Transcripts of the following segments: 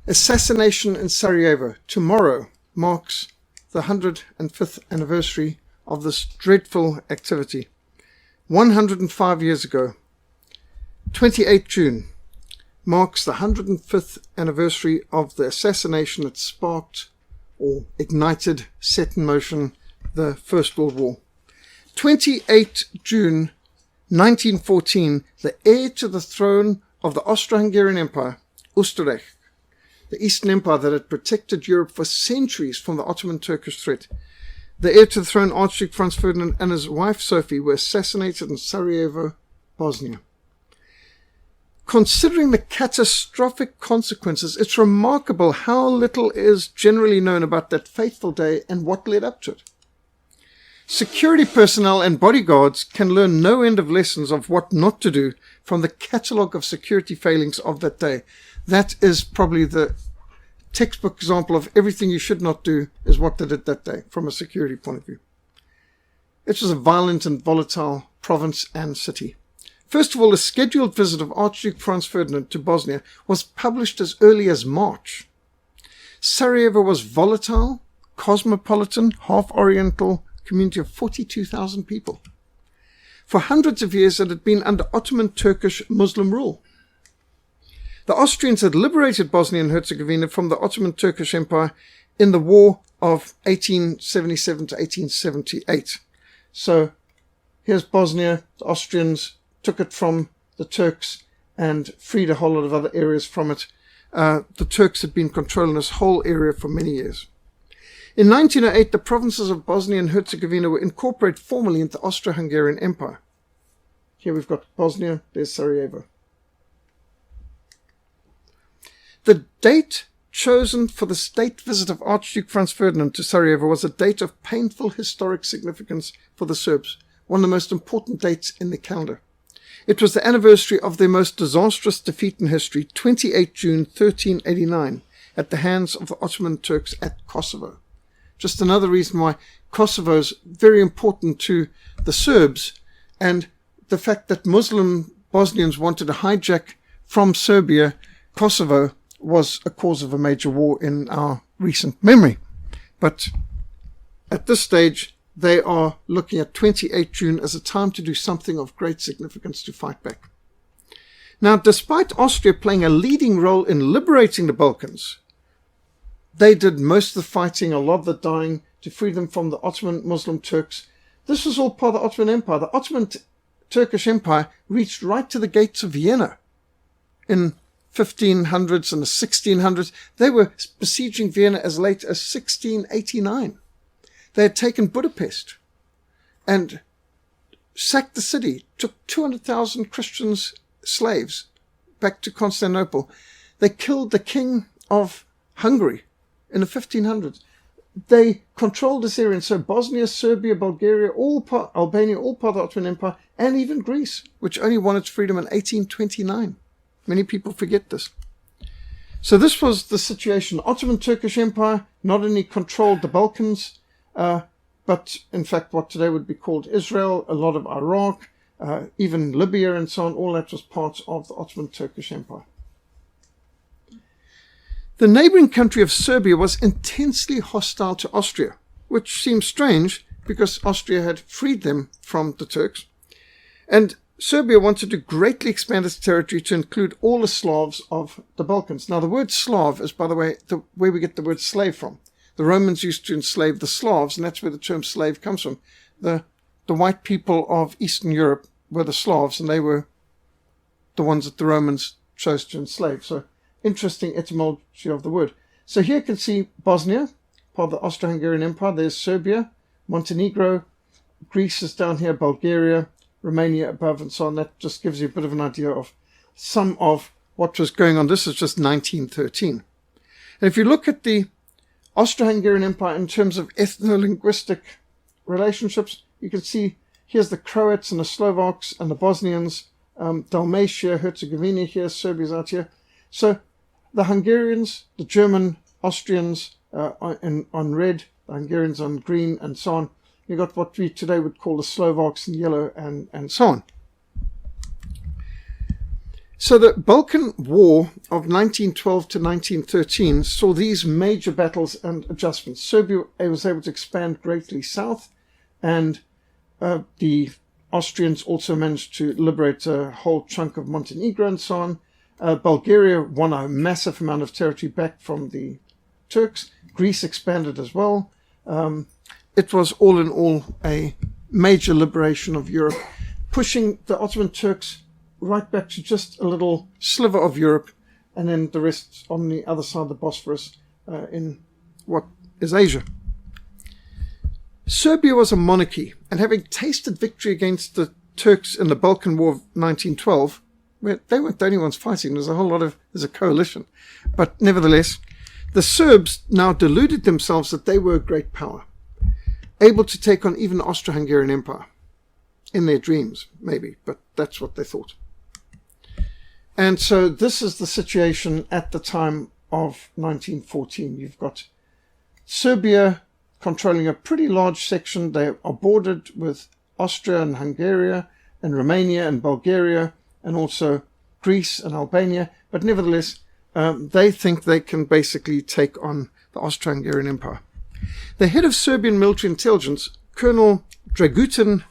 Assassination in Sarajevo. Tomorrow marks the 105th anniversary of this dreadful activity. 105 years ago, 28 June, marks the 105th anniversary of the assassination that sparked or ignited, set in motion the First World War. 28 June 1914, the heir to the throne of the Austro-Hungarian Empire, Österreich, the Eastern Empire that had protected Europe for centuries from the Ottoman Turkish threat. The heir to the throne, Archduke Franz Ferdinand, and his wife Sophie were assassinated in Sarajevo, Bosnia. Considering the catastrophic consequences, it's remarkable how little is generally known about that fateful day and what led up to it. Security personnel and bodyguards can learn no end of lessons of what not to do from the catalogue of security failings of that day. That is probably the textbook example of everything you should not do is what they did that day from a security point of view. It was a violent and volatile province and city. First of all, a scheduled visit of Archduke Franz Ferdinand to Bosnia was published as early as March. Sarajevo was volatile, cosmopolitan, half-oriental community of 42,000 people. For hundreds of years it had been under Ottoman Turkish Muslim rule. The Austrians had liberated Bosnia and Herzegovina from the Ottoman Turkish Empire in the war of 1877 to 1878. So here's Bosnia. The Austrians took it from the Turks and freed a whole lot of other areas from it. The Turks had been controlling this whole area for many years. In 1908, the provinces of Bosnia and Herzegovina were incorporated formally into the Austro-Hungarian Empire. Here we've got Bosnia, there's Sarajevo. The date chosen for the state visit of Archduke Franz Ferdinand to Sarajevo was a date of painful historic significance for the Serbs, one of the most important dates in the calendar. It was the anniversary of their most disastrous defeat in history, 28 June 1389, at the hands of the Ottoman Turks at Kosovo. Just another reason why Kosovo is very important to the Serbs, and the fact that Muslim Bosnians wanted to hijack from Serbia Kosovo was a cause of a major war in our recent memory. But at this stage, they are looking at 28 June as a time to do something of great significance to fight back. Now, despite Austria playing a leading role in liberating the Balkans, they did most of the fighting, a lot of the dying, to free them from the Ottoman Muslim Turks. This was all part of the Ottoman Empire. The Ottoman Turkish Empire reached right to the gates of Vienna in 1500s and the 1600s. They were besieging Vienna as late as 1689. They had taken Budapest and sacked the city, took 200,000 Christians, slaves, back to Constantinople. They killed the king of Hungary in the 1500s. They controlled this area, and so Bosnia, Serbia, Bulgaria, Albania, all part of the Ottoman Empire, and even Greece, which only won its freedom in 1829. Many people forget this. So this was the situation. The Ottoman Turkish Empire not only controlled the Balkans, but in fact what today would be called Israel, a lot of Iraq, even Libya and so on, all that was part of the Ottoman Turkish Empire. The neighboring country of Serbia was intensely hostile to Austria, which seems strange because Austria had freed them from the Turks. And Serbia wanted to greatly expand its territory to include all the Slavs of the Balkans. Now, the word Slav is, by the way, where we get the word slave from. The Romans used to enslave the Slavs, and that's where the term slave comes from. The white people of Eastern Europe were the Slavs, and they were the ones that the Romans chose to enslave. So, interesting etymology of the word. So here you can see Bosnia, part of the Austro-Hungarian Empire. There's Serbia, Montenegro, Greece is down here, Bulgaria, Romania above, and so on. That just gives you a bit of an idea of some of what was going on. This is just 1913. And if you look at the Austro-Hungarian Empire in terms of ethno-linguistic relationships, you can see here's the Croats and the Slovaks and the Bosnians, Dalmatia, Herzegovina here, Serbia's out here. So the Hungarians, the German, Austrians on red, the Hungarians on green, and so on. You've got what we today would call the Slovaks in yellow, and so on. So the Balkan War of 1912 to 1913 saw these major battles and adjustments. Serbia was able to expand greatly south, and the Austrians also managed to liberate a whole chunk of Montenegro and so on. Bulgaria won a massive amount of territory back from the Turks. Greece expanded as well. It was all in all a major liberation of Europe, pushing the Ottoman Turks right back to just a little sliver of Europe, and then the rest on the other side of the Bosphorus in what is Asia. Serbia was a monarchy, and having tasted victory against the Turks in the Balkan War of 1912, where they weren't the only ones fighting, there's a coalition. But nevertheless, the Serbs now deluded themselves that they were a great power, able to take on even the Austro-Hungarian Empire. In their dreams, maybe, but that's what they thought. And so this is the situation at the time of 1914. You've got Serbia controlling a pretty large section. They are bordered with Austria and Hungary and Romania and Bulgaria and also Greece and Albania. But nevertheless, they think they can basically take on the Austro-Hungarian Empire. The head of Serbian military intelligence, Colonel Dragutin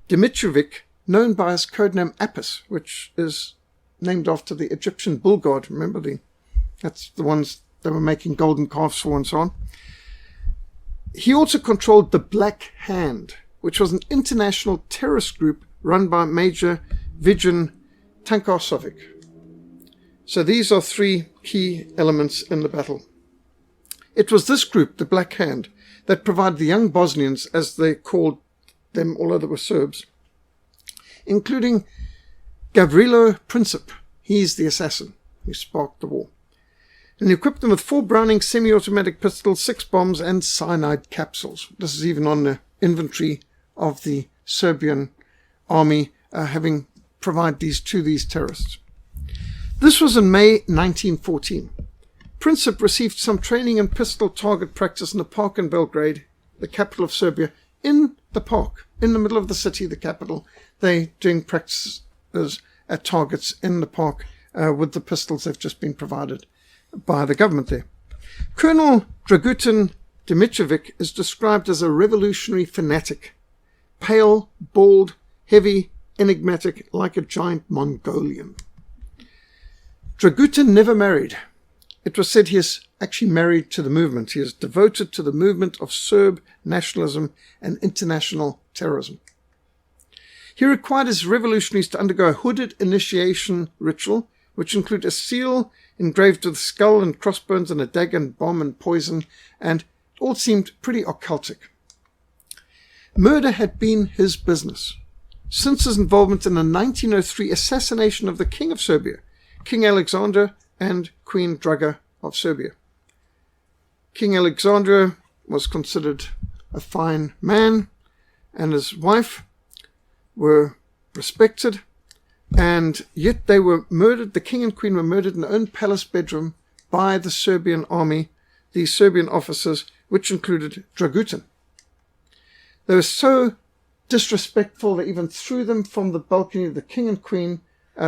Dimitrovic, known by his codename Apis, which is named after the Egyptian bull god. Remember, that's the ones they were making golden calves for and so on. He also controlled the Black Hand, which was an international terrorist group run by Major Vijan Tankosovic. So these are three key elements in the battle. It was this group, the Black Hand, that provided the young Bosnians, as they called them, although they were Serbs, including Gavrilo Princip. He's the assassin who sparked the war. And he equipped them with 4 Browning semi-automatic pistols, 6 bombs, and cyanide capsules. This is even on the inventory of the Serbian army, having provided these to these terrorists. This was in May 1914. Princip received some training and pistol target practice in the park in Belgrade, the capital of Serbia, in the park, in the middle of the city, the capital. They doing practices at targets in the park with the pistols they've just been provided by the government there. Colonel Dragutin Dimitrovic is described as a revolutionary fanatic, pale, bald, heavy, enigmatic, like a giant Mongolian. Dragutin never married. It was said he is actually married to the movement. He is devoted to the movement of Serb nationalism and international terrorism. He required his revolutionaries to undergo a hooded initiation ritual, which included a seal engraved with a skull and crossbones and a dagger and bomb and poison, and it all seemed pretty occultic. Murder had been his business since his involvement in the 1903 assassination of the King of Serbia, King Alexander and Queen Draga of Serbia. King Alexander was considered a fine man, and his wife were respected, and yet they were murdered. The king and queen were murdered in their own palace bedroom by the Serbian army, the Serbian officers, which included Dragutin. They were so disrespectful they even threw them from the balcony of the king and queen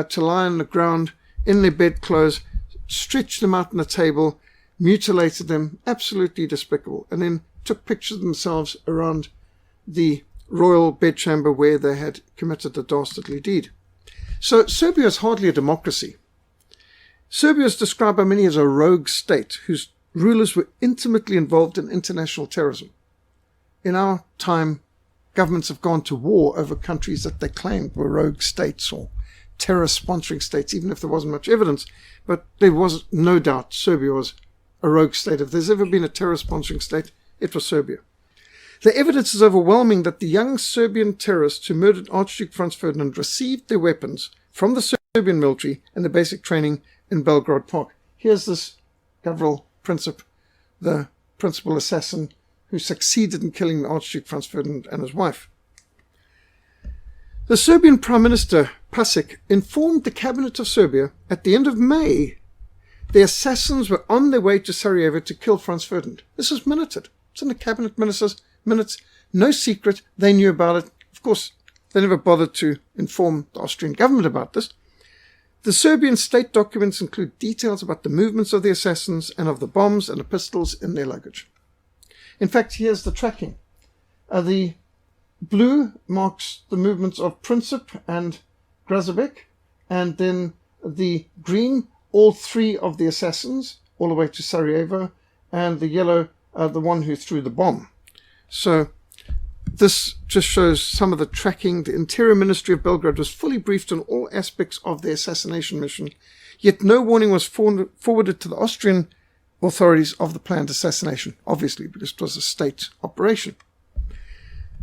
to lie on the ground in their bedclothes, stretched them out on the table, mutilated them, absolutely despicable, and then took pictures of themselves around the royal bedchamber where they had committed the dastardly deed. So Serbia is hardly a democracy. Serbia is described by many as a rogue state whose rulers were intimately involved in international terrorism. In our time, governments have gone to war over countries that they claimed were rogue states or terror-sponsoring states, even if there wasn't much evidence. But there was no doubt Serbia was a rogue state. If there's ever been a terror-sponsoring state, it was Serbia. The evidence is overwhelming that the young Serbian terrorists who murdered Archduke Franz Ferdinand received their weapons from the Serbian military and the basic training in Belgrade Park. Here's this Gavrilo Princip, the principal assassin who succeeded in killing the Archduke Franz Ferdinand and his wife. The Serbian Prime Minister, Pasic, informed the cabinet of Serbia at the end of May the assassins were on their way to Sarajevo to kill Franz Ferdinand. This is minuted. It's in the cabinet ministers' minutes. No secret. They knew about it. Of course, they never bothered to inform the Austrian government about this. The Serbian state documents include details about the movements of the assassins and of the bombs and the pistols in their luggage. In fact, here's the tracking. The blue marks the movements of Princip and Grazovic, and then the green, all three of the assassins, all the way to Sarajevo, and the yellow, the one who threw the bomb. So this just shows some of the tracking. The Interior Ministry of Belgrade was fully briefed on all aspects of the assassination mission, yet no warning was forwarded to the Austrian authorities of the planned assassination, obviously, because it was a state operation.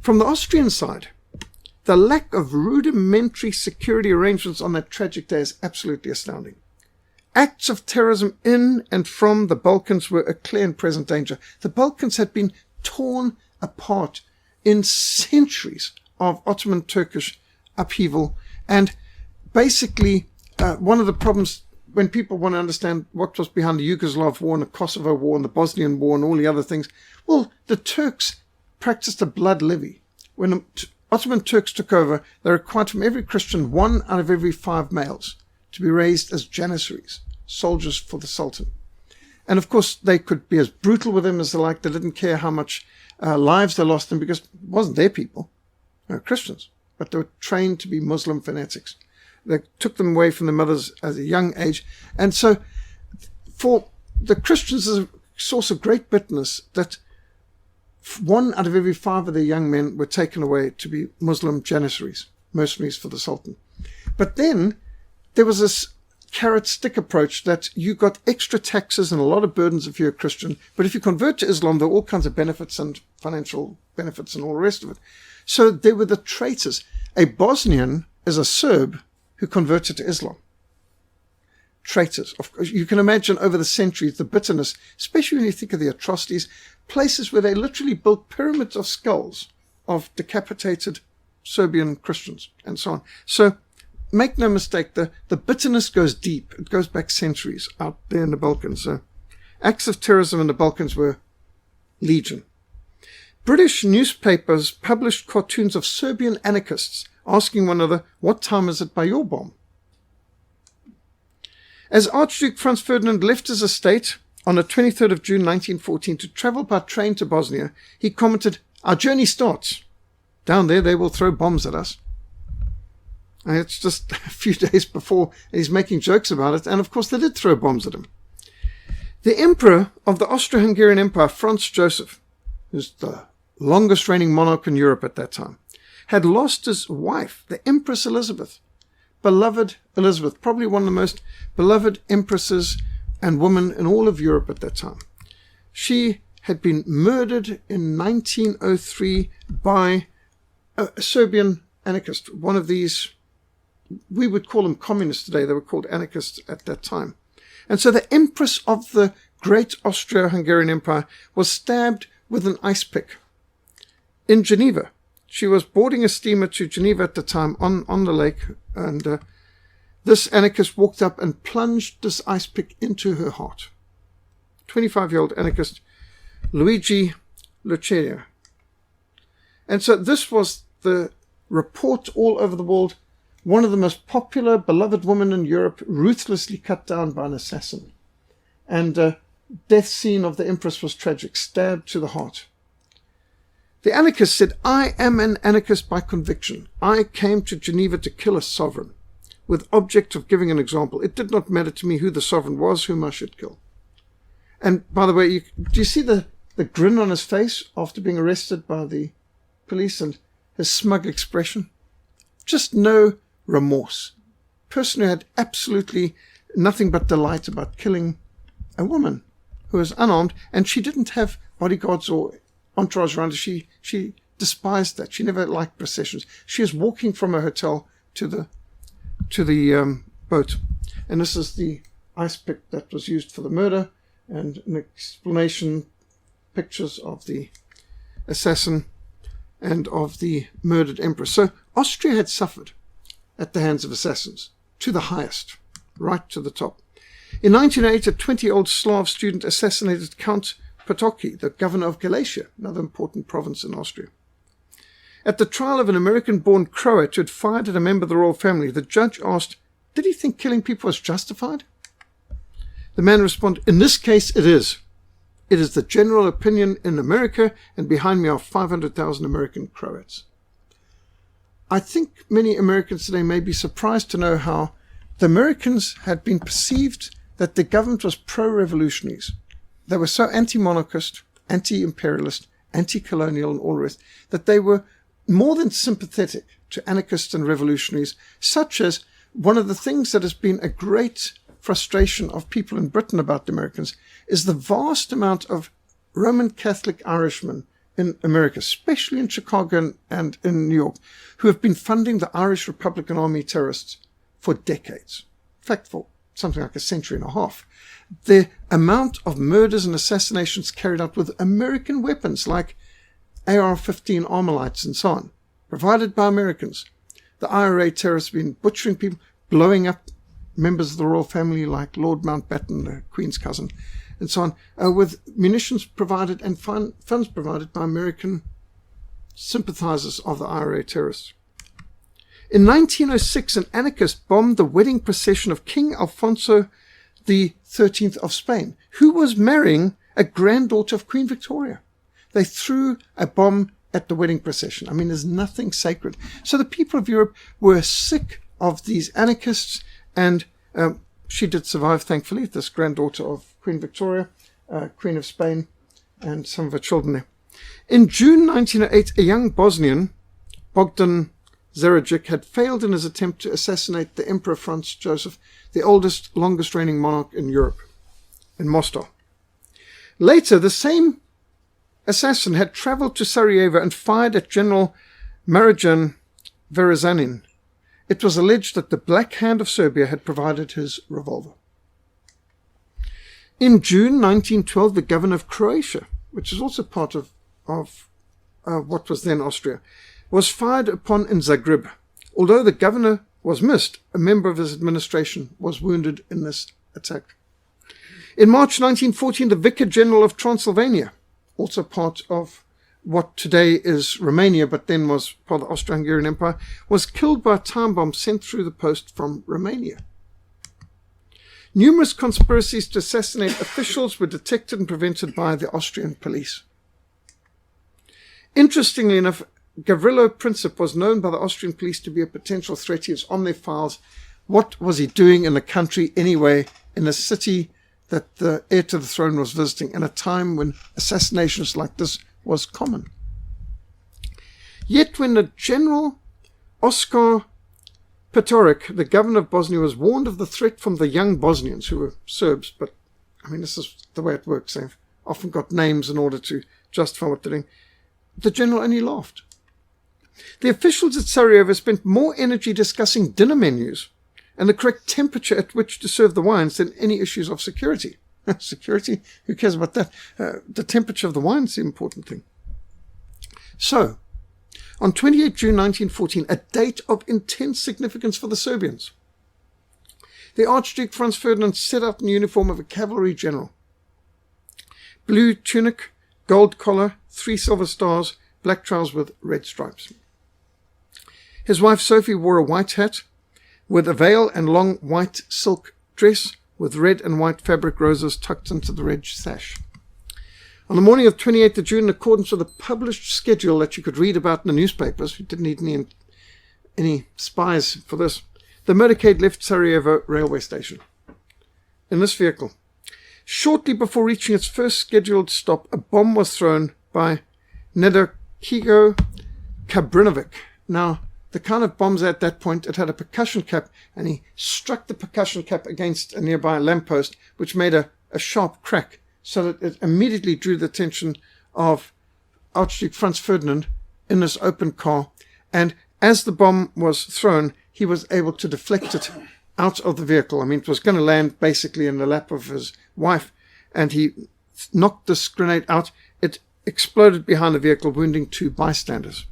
From the Austrian side, the lack of rudimentary security arrangements on that tragic day is absolutely astounding. Acts of terrorism in and from the Balkans were a clear and present danger. The Balkans had been torn apart in centuries of Ottoman Turkish upheaval, and basically one of the problems when people want to understand what was behind the Yugoslav war and the Kosovo war and the Bosnian war and all the other things, well, the Turks practiced a blood levy. When the Ottoman Turks took over, they required from every Christian 1 out of every 5 males to be raised as janissaries, soldiers for the Sultan. And of course, they could be as brutal with them as they liked. They didn't care how much lives they lost them, because it wasn't their people. They were Christians, but they were trained to be Muslim fanatics. They took them away from their mothers at a young age. And so for the Christians, there's a source of great bitterness that 1 out of every 5 of their young men were taken away to be Muslim janissaries, mercenaries for the Sultan. But then there was this carrot-stick approach that you got extra taxes and a lot of burdens if you're a Christian, but if you convert to Islam, there are all kinds of benefits and financial benefits and all the rest of it. So there were the traitors. A Bosnian is a Serb who converted to Islam. Traitors. Of course, you can imagine over the centuries the bitterness, especially when you think of the atrocities, places where they literally built pyramids of skulls of decapitated Serbian Christians and so on. So make no mistake, the bitterness goes deep. It goes back centuries out there in the Balkans. So acts of terrorism in the Balkans were legion. British newspapers published cartoons of Serbian anarchists asking one another, "What time is it by your bomb?" As Archduke Franz Ferdinand left his estate on the 23rd of June 1914 to travel by train to Bosnia, he commented, "Our journey starts. Down there they will throw bombs at us." And it's just a few days before, and he's making jokes about it, and of course they did throw bombs at him. The Emperor of the Austro-Hungarian Empire, Franz Joseph, who's the longest reigning monarch in Europe at that time, had lost his wife, the Empress Elizabeth. Beloved Elizabeth, probably one of the most beloved empresses and women in all of Europe at that time. She had been murdered in 1903 by a Serbian anarchist, one of these, we would call them communists today, they were called anarchists at that time. And so the Empress of the great Austro-Hungarian Empire was stabbed with an ice pick in Geneva. She was boarding a steamer to Geneva at the time on the lake, and this anarchist walked up and plunged this ice pick into her heart. 25-year-old anarchist Luigi Luceria. And so this was the report all over the world. One of the most popular, beloved women in Europe, ruthlessly cut down by an assassin. And death scene of the Empress was tragic, stabbed to the heart. The anarchist said, "I am an anarchist by conviction. I came to Geneva to kill a sovereign, with object of giving an example. It did not matter to me who the sovereign was, whom I should kill." And by the way, do you see the grin on his face after being arrested by the police and his smug expression? Just no remorse. Person who had absolutely nothing but delight about killing a woman who was unarmed, and she didn't have bodyguards or entourage around her. She despised that. She never liked processions. She was walking from her hotel to the boat, and this is the ice pick that was used for the murder, and an explanation, pictures of the assassin and of the murdered empress. So Austria had suffered at the hands of assassins, to the highest, right to the top. In 1908, a 20-year-old Slav student assassinated Count Potocki, the governor of Galicia, another important province in Austria. At the trial of an American-born Croat who had fired at a member of the royal family, the judge asked, did he think killing people was justified? The man responded, in this case it is. It is the general opinion in America, and behind me are 500,000 American Croats. I think many Americans today may be surprised to know how the Americans had been perceived that the government was pro-revolutionaries. They were so anti-monarchist, anti-imperialist, anti-colonial and all the rest, that they were more than sympathetic to anarchists and revolutionaries, such as one of the things that has been a great frustration of people in Britain about the Americans is the vast amount of Roman Catholic Irishmen in America, especially in Chicago and in New York, who have been funding the Irish Republican Army terrorists for decades. In fact, for something like a century and a half. The amount of murders and assassinations carried out with American weapons like AR-15 Armalites and so on, provided by Americans. The IRA terrorists have been butchering people, blowing up members of the royal family like Lord Mountbatten, the Queen's cousin, and so on, with munitions provided and funds provided by American sympathizers of the IRA terrorists. In 1906, an anarchist bombed the wedding procession of King Alfonso XIII of Spain, who was marrying a granddaughter of Queen Victoria. They threw a bomb at the wedding procession. I mean, there's nothing sacred. So the people of Europe were sick of these anarchists, and she did survive, thankfully, this granddaughter of Queen Victoria, Queen of Spain, and some of her children there. In June 1908, a young Bosnian, Bogdan Zarajic, had failed in his attempt to assassinate the Emperor Franz Joseph, the oldest, longest-reigning monarch in Europe, in Mostar. Later, the same assassin had travelled to Sarajevo and fired at General Marijan Varazanin. It was alleged that the Black Hand of Serbia had provided his revolver. In June 1912, the governor of Croatia, which is also part of what was then Austria, was fired upon in Zagreb. Although the governor was missed, a member of his administration was wounded in this attack. In March 1914, the Vicar General of Transylvania, also part of what today is Romania, but then was part of the Austro-Hungarian Empire, was killed by a time bomb sent through the post from Romania. Numerous conspiracies to assassinate officials were detected and prevented by the Austrian police. Interestingly enough, Gavrilo Princip was known by the Austrian police to be a potential threat. He was on their files. What was he doing in the country anyway, in a city that the heir to the throne was visiting, in a time when assassinations like this was common? Yet when the General Oskar Petoric, the governor of Bosnia, was warned of the threat from the young Bosnians, who were Serbs, but I mean, this is the way it works. They've often got names in order to justify what they're doing. The general only laughed. The officials at Sarajevo spent more energy discussing dinner menus and the correct temperature at which to serve the wines than any issues of security. Security? Who cares about that? The temperature of the wine is the important thing. So, on 28 June 1914, a date of intense significance for the Serbians, the Archduke Franz Ferdinand set out in the uniform of a cavalry general. Blue tunic, gold collar, 3 silver stars, black trousers with red stripes. His wife Sophie wore a white hat with a veil and long white silk dress with red and white fabric roses tucked into the red sash. On the morning of 28th of June, in accordance with a published schedule that you could read about in the newspapers, we didn't need any spies for this, the motorcade left Sarajevo railway station in this vehicle. Shortly before reaching its first scheduled stop, a bomb was thrown by Nedeljko Kabrinovic. Now, the kind of bombs at that point, it had a percussion cap, and he struck the percussion cap against a nearby lamppost, which made a sharp crack, so that it immediately drew the attention of Archduke Franz Ferdinand in this open car. And as the bomb was thrown, he was able to deflect it out of the vehicle. I mean, it was going to land basically in the lap of his wife, and he knocked this grenade out. It exploded behind the vehicle, wounding 2 bystanders.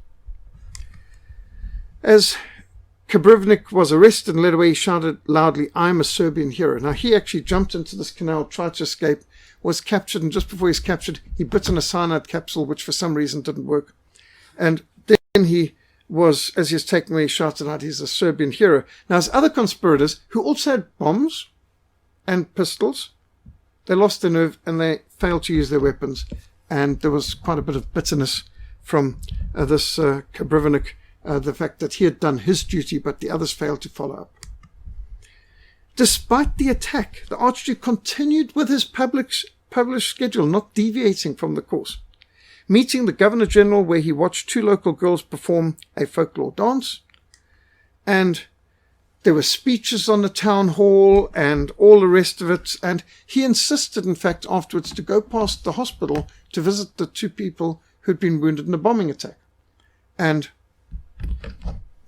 As Kabrivnik was arrested and led away, he shouted loudly, "I'm a Serbian hero." Now, he actually jumped into this canal, tried to escape, was captured, and just before he was captured, he bit on a cyanide capsule, which for some reason didn't work. And then he was, as he's taken away, shouted out, he's a Serbian hero. Now, his other conspirators, who also had bombs and pistols, they lost their nerve and they failed to use their weapons. And there was quite a bit of bitterness from this Kabrivanik, the fact that he had done his duty, but the others failed to follow up. Despite the attack, the Archduke continued with his published schedule, not deviating from the course. Meeting the Governor-General, where he watched 2 local girls perform a folklore dance. And there were speeches on the town hall and all the rest of it. And he insisted, in fact, afterwards to go past the hospital to visit the 2 people who'd been wounded in a bombing attack. And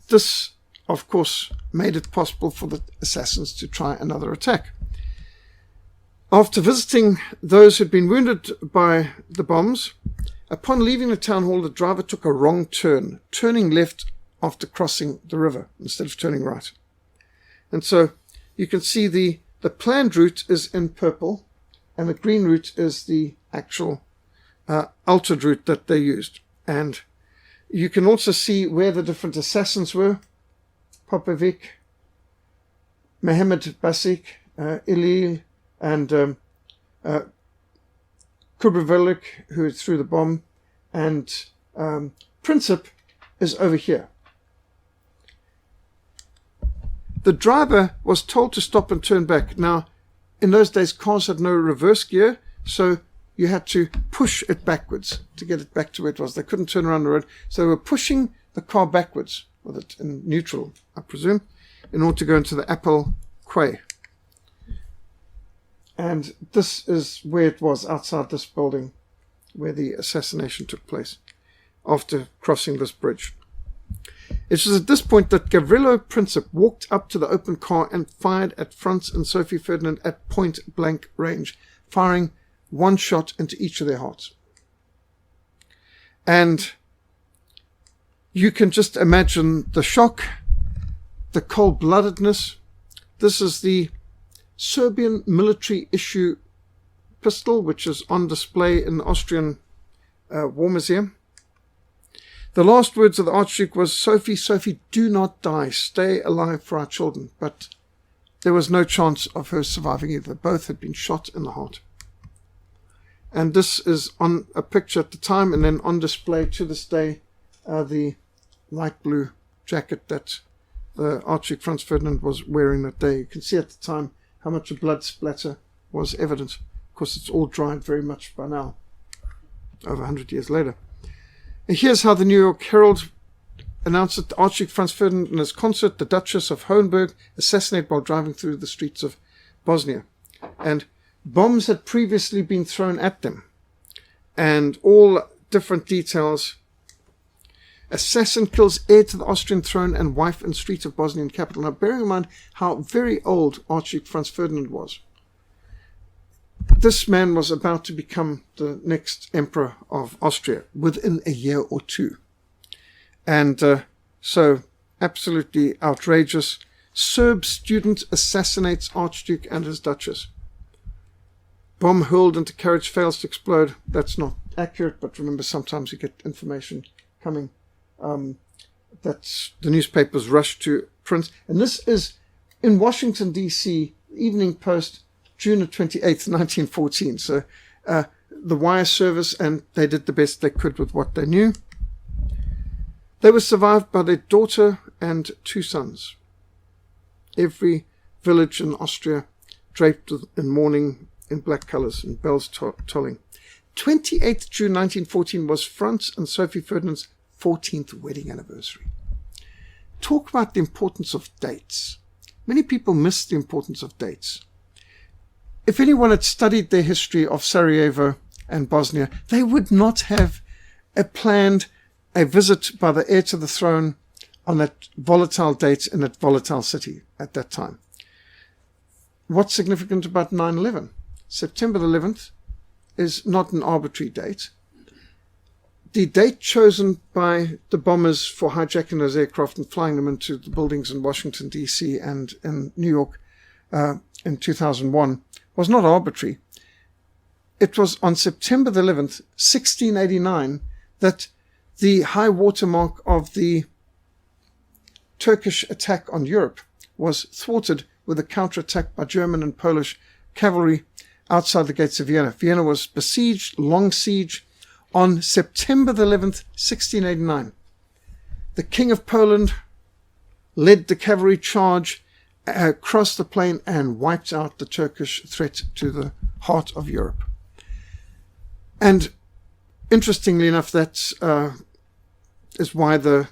this, of course, made it possible for the assassins to try another attack. After visiting those who'd been wounded by the bombs, upon leaving the town hall, the driver took a wrong turn, turning left after crossing the river instead of turning right. And so you can see the planned route is in purple, and the green route is the actual altered route that they used. And you can also see where the different assassins were. Popovic, Mehmed Basik, Ilil, and Kubrivelik, who threw the bomb, and Princip is over here. The driver was told to stop and turn back. Now, in those days, cars had no reverse gear, so you had to push it backwards to get it back to where it was. They couldn't turn around the road, so they were pushing the car backwards, with it in neutral, I presume, in order to go into the Appel Quay. And this is where it was, outside this building, where the assassination took place, after crossing this bridge. It was at this point that Gavrilo Princip walked up to the open car and fired at Franz and Sophie Ferdinand at point-blank range, firing 1 shot into each of their hearts. And you can just imagine the shock, the cold-bloodedness. This is the Serbian military issue pistol, which is on display in the Austrian War Museum. The last words of the Archduke was, "Sophie, Sophie, do not die. Stay alive for our children." But there was no chance of her surviving either. Both had been shot in the heart. And this is on a picture at the time, and then on display to this day, the light blue jacket that the Archduke Franz Ferdinand was wearing that day. You can see at the time how much a blood splatter was evident. Of course, it's all dried very much by now, over 100 years later. And here's how the New York Herald announced that the Archduke Franz Ferdinand and his consort, the Duchess of Hohenberg, assassinated while driving through the streets of Bosnia. And bombs had previously been thrown at them. And all different details. Assassin kills heir to the Austrian throne and wife in street of Bosnian capital. Now, bearing in mind how very old Archduke Franz Ferdinand was, this man was about to become the next emperor of Austria within a year or 2. And so, absolutely outrageous. Serb student assassinates Archduke and his Duchess. Bomb hurled into carriage fails to explode. That's not accurate, but remember, sometimes you get information coming. That the newspapers rush to print. And this is in Washington, D.C., Evening Post, June 28th, 1914. So the wire service, and they did the best they could with what they knew. They were survived by their daughter and 2 sons. Every village in Austria draped in mourning in black colors and bells tolling. 28th June 1914 was Franz and Sophie Ferdinand's 14th wedding anniversary. Talk about the importance of dates. Many people miss the importance of dates. If anyone had studied their history of Sarajevo and Bosnia, they would not have planned a visit by the heir to the throne on that volatile date in that volatile city at that time. What's significant about 9/11? September 11th is not an arbitrary date. The date chosen by the bombers for hijacking those aircraft and flying them into the buildings in Washington, D.C. and in New York in 2001 was not arbitrary. It was on September the 11th, 1689, that the high watermark of the Turkish attack on Europe was thwarted with a counterattack by German and Polish cavalry outside the gates of Vienna. Vienna was besieged, long siege. On September the 11th, 1689, the King of Poland led the cavalry charge across the plain and wiped out the Turkish threat to the heart of Europe. And interestingly enough, that is why the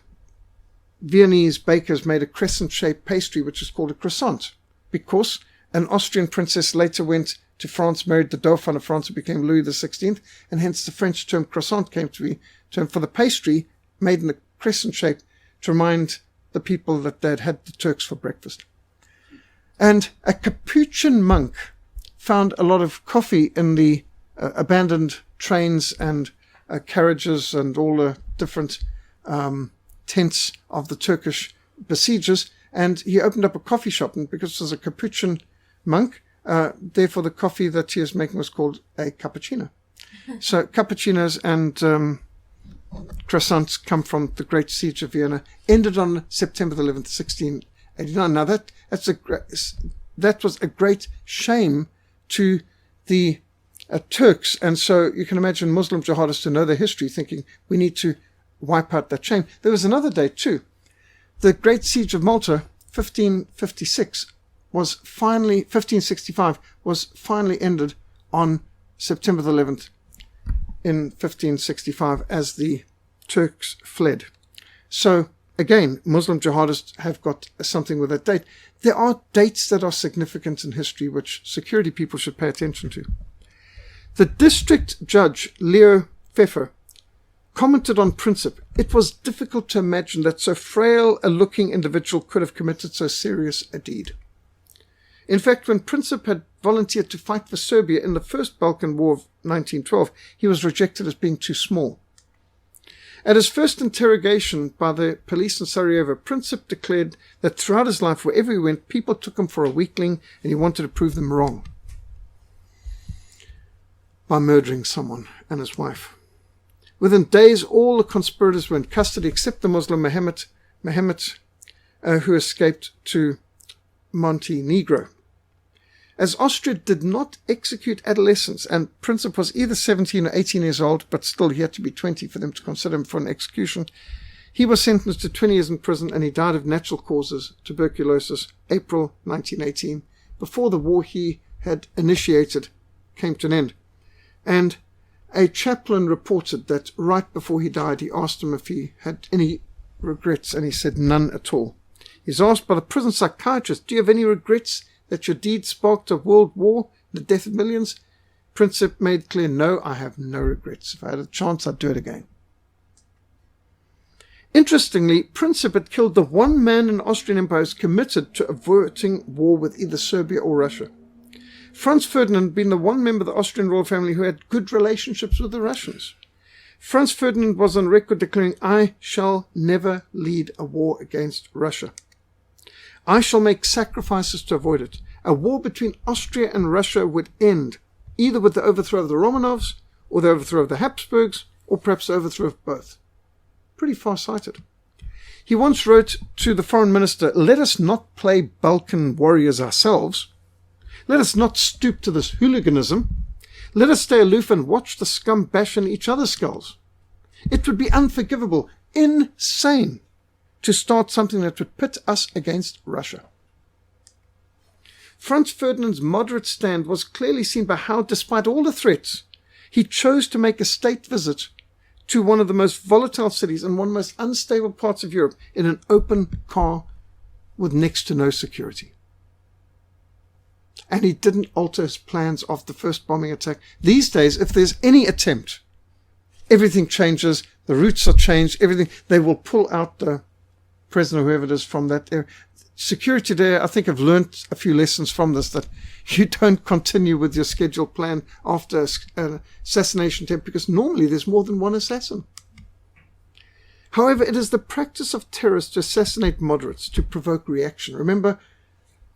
Viennese bakers made a crescent-shaped pastry, which is called a croissant, because an Austrian princess later went to France, married the Dauphin of France, and became Louis XVI, and hence the French term croissant came to be termed for the pastry made in a crescent shape to remind the people that they'd had the Turks for breakfast. And a Capuchin monk found a lot of coffee in the abandoned trains and carriages and all the different tents of the Turkish besiegers, and he opened up a coffee shop, and because he was a Capuchin monk, therefore the coffee that he was making was called a cappuccino. So cappuccinos and croissants come from the Great Siege of Vienna, ended on September the 11th, 1689. Now that was a great shame to the Turks, and so you can imagine Muslim jihadists who know their history thinking we need to wipe out that shame. There was another date too. The Great Siege of Malta, 1565, was finally ended on September the 11th in 1565 as the Turks fled. So again, Muslim jihadists have got something with that date. There are dates that are significant in history which security people should pay attention to. The district judge, Leo Pfeffer, commented on Princip. It was difficult to imagine that so frail a looking individual could have committed so serious a deed. In fact, when Princip had volunteered to fight for Serbia in the First Balkan War of 1912, he was rejected as being too small. At his first interrogation by the police in Sarajevo, Princip declared that throughout his life, wherever he went, people took him for a weakling and he wanted to prove them wrong by murdering someone and his wife. Within days, all the conspirators were in custody except the Muslim Mehmet, who escaped to Montenegro. As Austria did not execute adolescents, and Princip was either 17 or 18 years old, but still he had to be 20 for them to consider him for an execution, he was sentenced to 20 years in prison and he died of natural causes, tuberculosis, April 1918, before the war he had initiated came to an end. And a chaplain reported that right before he died, he asked him if he had any regrets, and he said none at all. He's asked by the prison psychiatrist, do you have any regrets that your deed sparked a world war, the death of millions? Princip made clear, no, I have no regrets. If I had a chance, I'd do it again. Interestingly, Princip had killed the one man in Austrian Empire who was committed to averting war with either Serbia or Russia. Franz Ferdinand had been the one member of the Austrian royal family who had good relationships with the Russians. Franz Ferdinand was on record declaring, I shall never lead a war against Russia. I shall make sacrifices to avoid it. A war between Austria and Russia would end either with the overthrow of the Romanovs, or the overthrow of the Habsburgs, or perhaps the overthrow of both. Pretty far-sighted. He once wrote to the foreign minister, let us not play Balkan warriors ourselves. Let us not stoop to this hooliganism. Let us stay aloof and watch the scum bash in each other's skulls. It would be unforgivable, insane, to start something that would pit us against Russia. Franz Ferdinand's moderate stand was clearly seen by how, despite all the threats, he chose to make a state visit to one of the most volatile cities and one of the most unstable parts of Europe in an open car with next to no security. And he didn't alter his plans after the first bombing attack. These days, if there's any attempt, everything changes, the routes are changed, everything. They will pull out the president or whoever it is from that area. Security there, I think I've learned a few lessons from this, that you don't continue with your scheduled plan after an assassination attempt, because normally there's more than one assassin. However, it is the practice of terrorists to assassinate moderates to provoke reaction. Remember,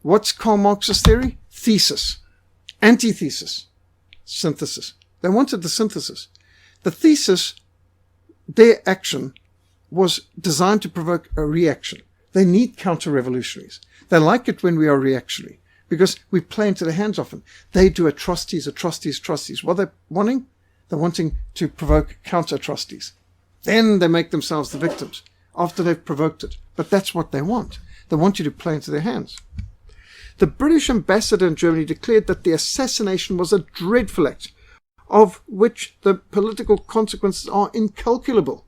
what's Karl Marx's theory? Thesis, antithesis, synthesis. They wanted the synthesis. The thesis, their action, was designed to provoke a reaction. They need counter-revolutionaries. They like it when we are reactionary because we play into their hands often. They do atrocities. What are they wanting? They're wanting to provoke counter-atrocities. Then they make themselves the victims after they've provoked it. But that's what they want. They want you to play into their hands. The British ambassador in Germany declared that the assassination was a dreadful act, of which the political consequences are incalculable.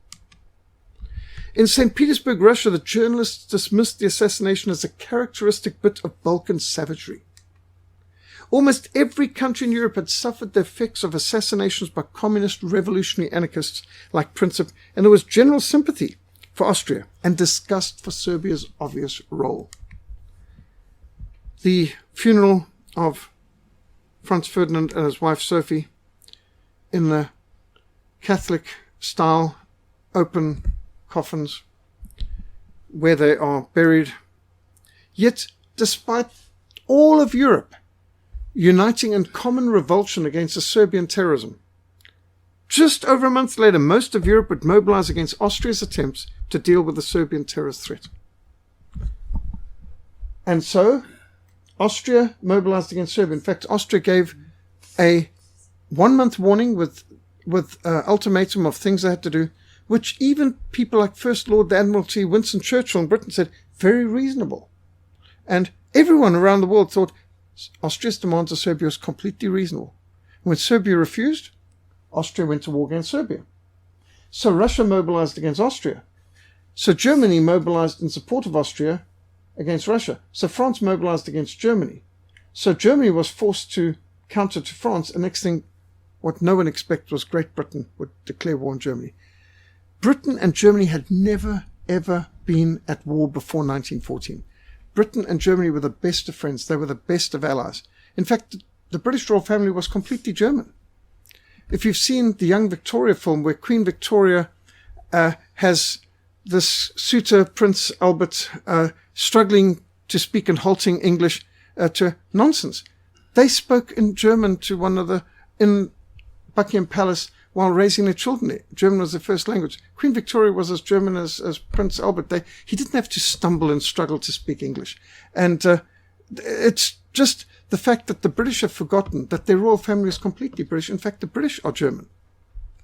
In St. Petersburg, Russia, the journalists dismissed the assassination as a characteristic bit of Balkan savagery. Almost every country in Europe had suffered the effects of assassinations by communist revolutionary anarchists like Princip, and there was general sympathy for Austria and disgust for Serbia's obvious role. The funeral of Franz Ferdinand and his wife Sophie in the Catholic style open coffins where they are buried. Yet, despite all of Europe uniting in common revulsion against the Serbian terrorism, just over a month later, most of Europe would mobilize against Austria's attempts to deal with the Serbian terrorist threat. And so, Austria mobilized against Serbia. In fact, Austria gave a 1-month warning with ultimatum of things they had to do, which even people like First Lord the Admiralty Winston Churchill in Britain said, very reasonable. And everyone around the world thought Austria's demands of Serbia was completely reasonable. When Serbia refused, Austria went to war against Serbia. So Russia mobilized against Austria. So Germany mobilized in support of Austria against Russia. So France mobilized against Germany. So Germany was forced to counter to France. And next thing, what no one expected was Great Britain would declare war on Germany. Britain and Germany had never, ever been at war before 1914. Britain and Germany were the best of friends. They were the best of allies. In fact, the British royal family was completely German. If you've seen the Young Victoria film where Queen Victoria has this suitor, Prince Albert, struggling to speak in halting English to nonsense. They spoke in German to one another in Buckingham Palace while raising their children. German was their first language. Queen Victoria was as German as Prince Albert. He didn't have to stumble and struggle to speak English. And it's just the fact that the British have forgotten that their royal family is completely British. In fact, the British are German.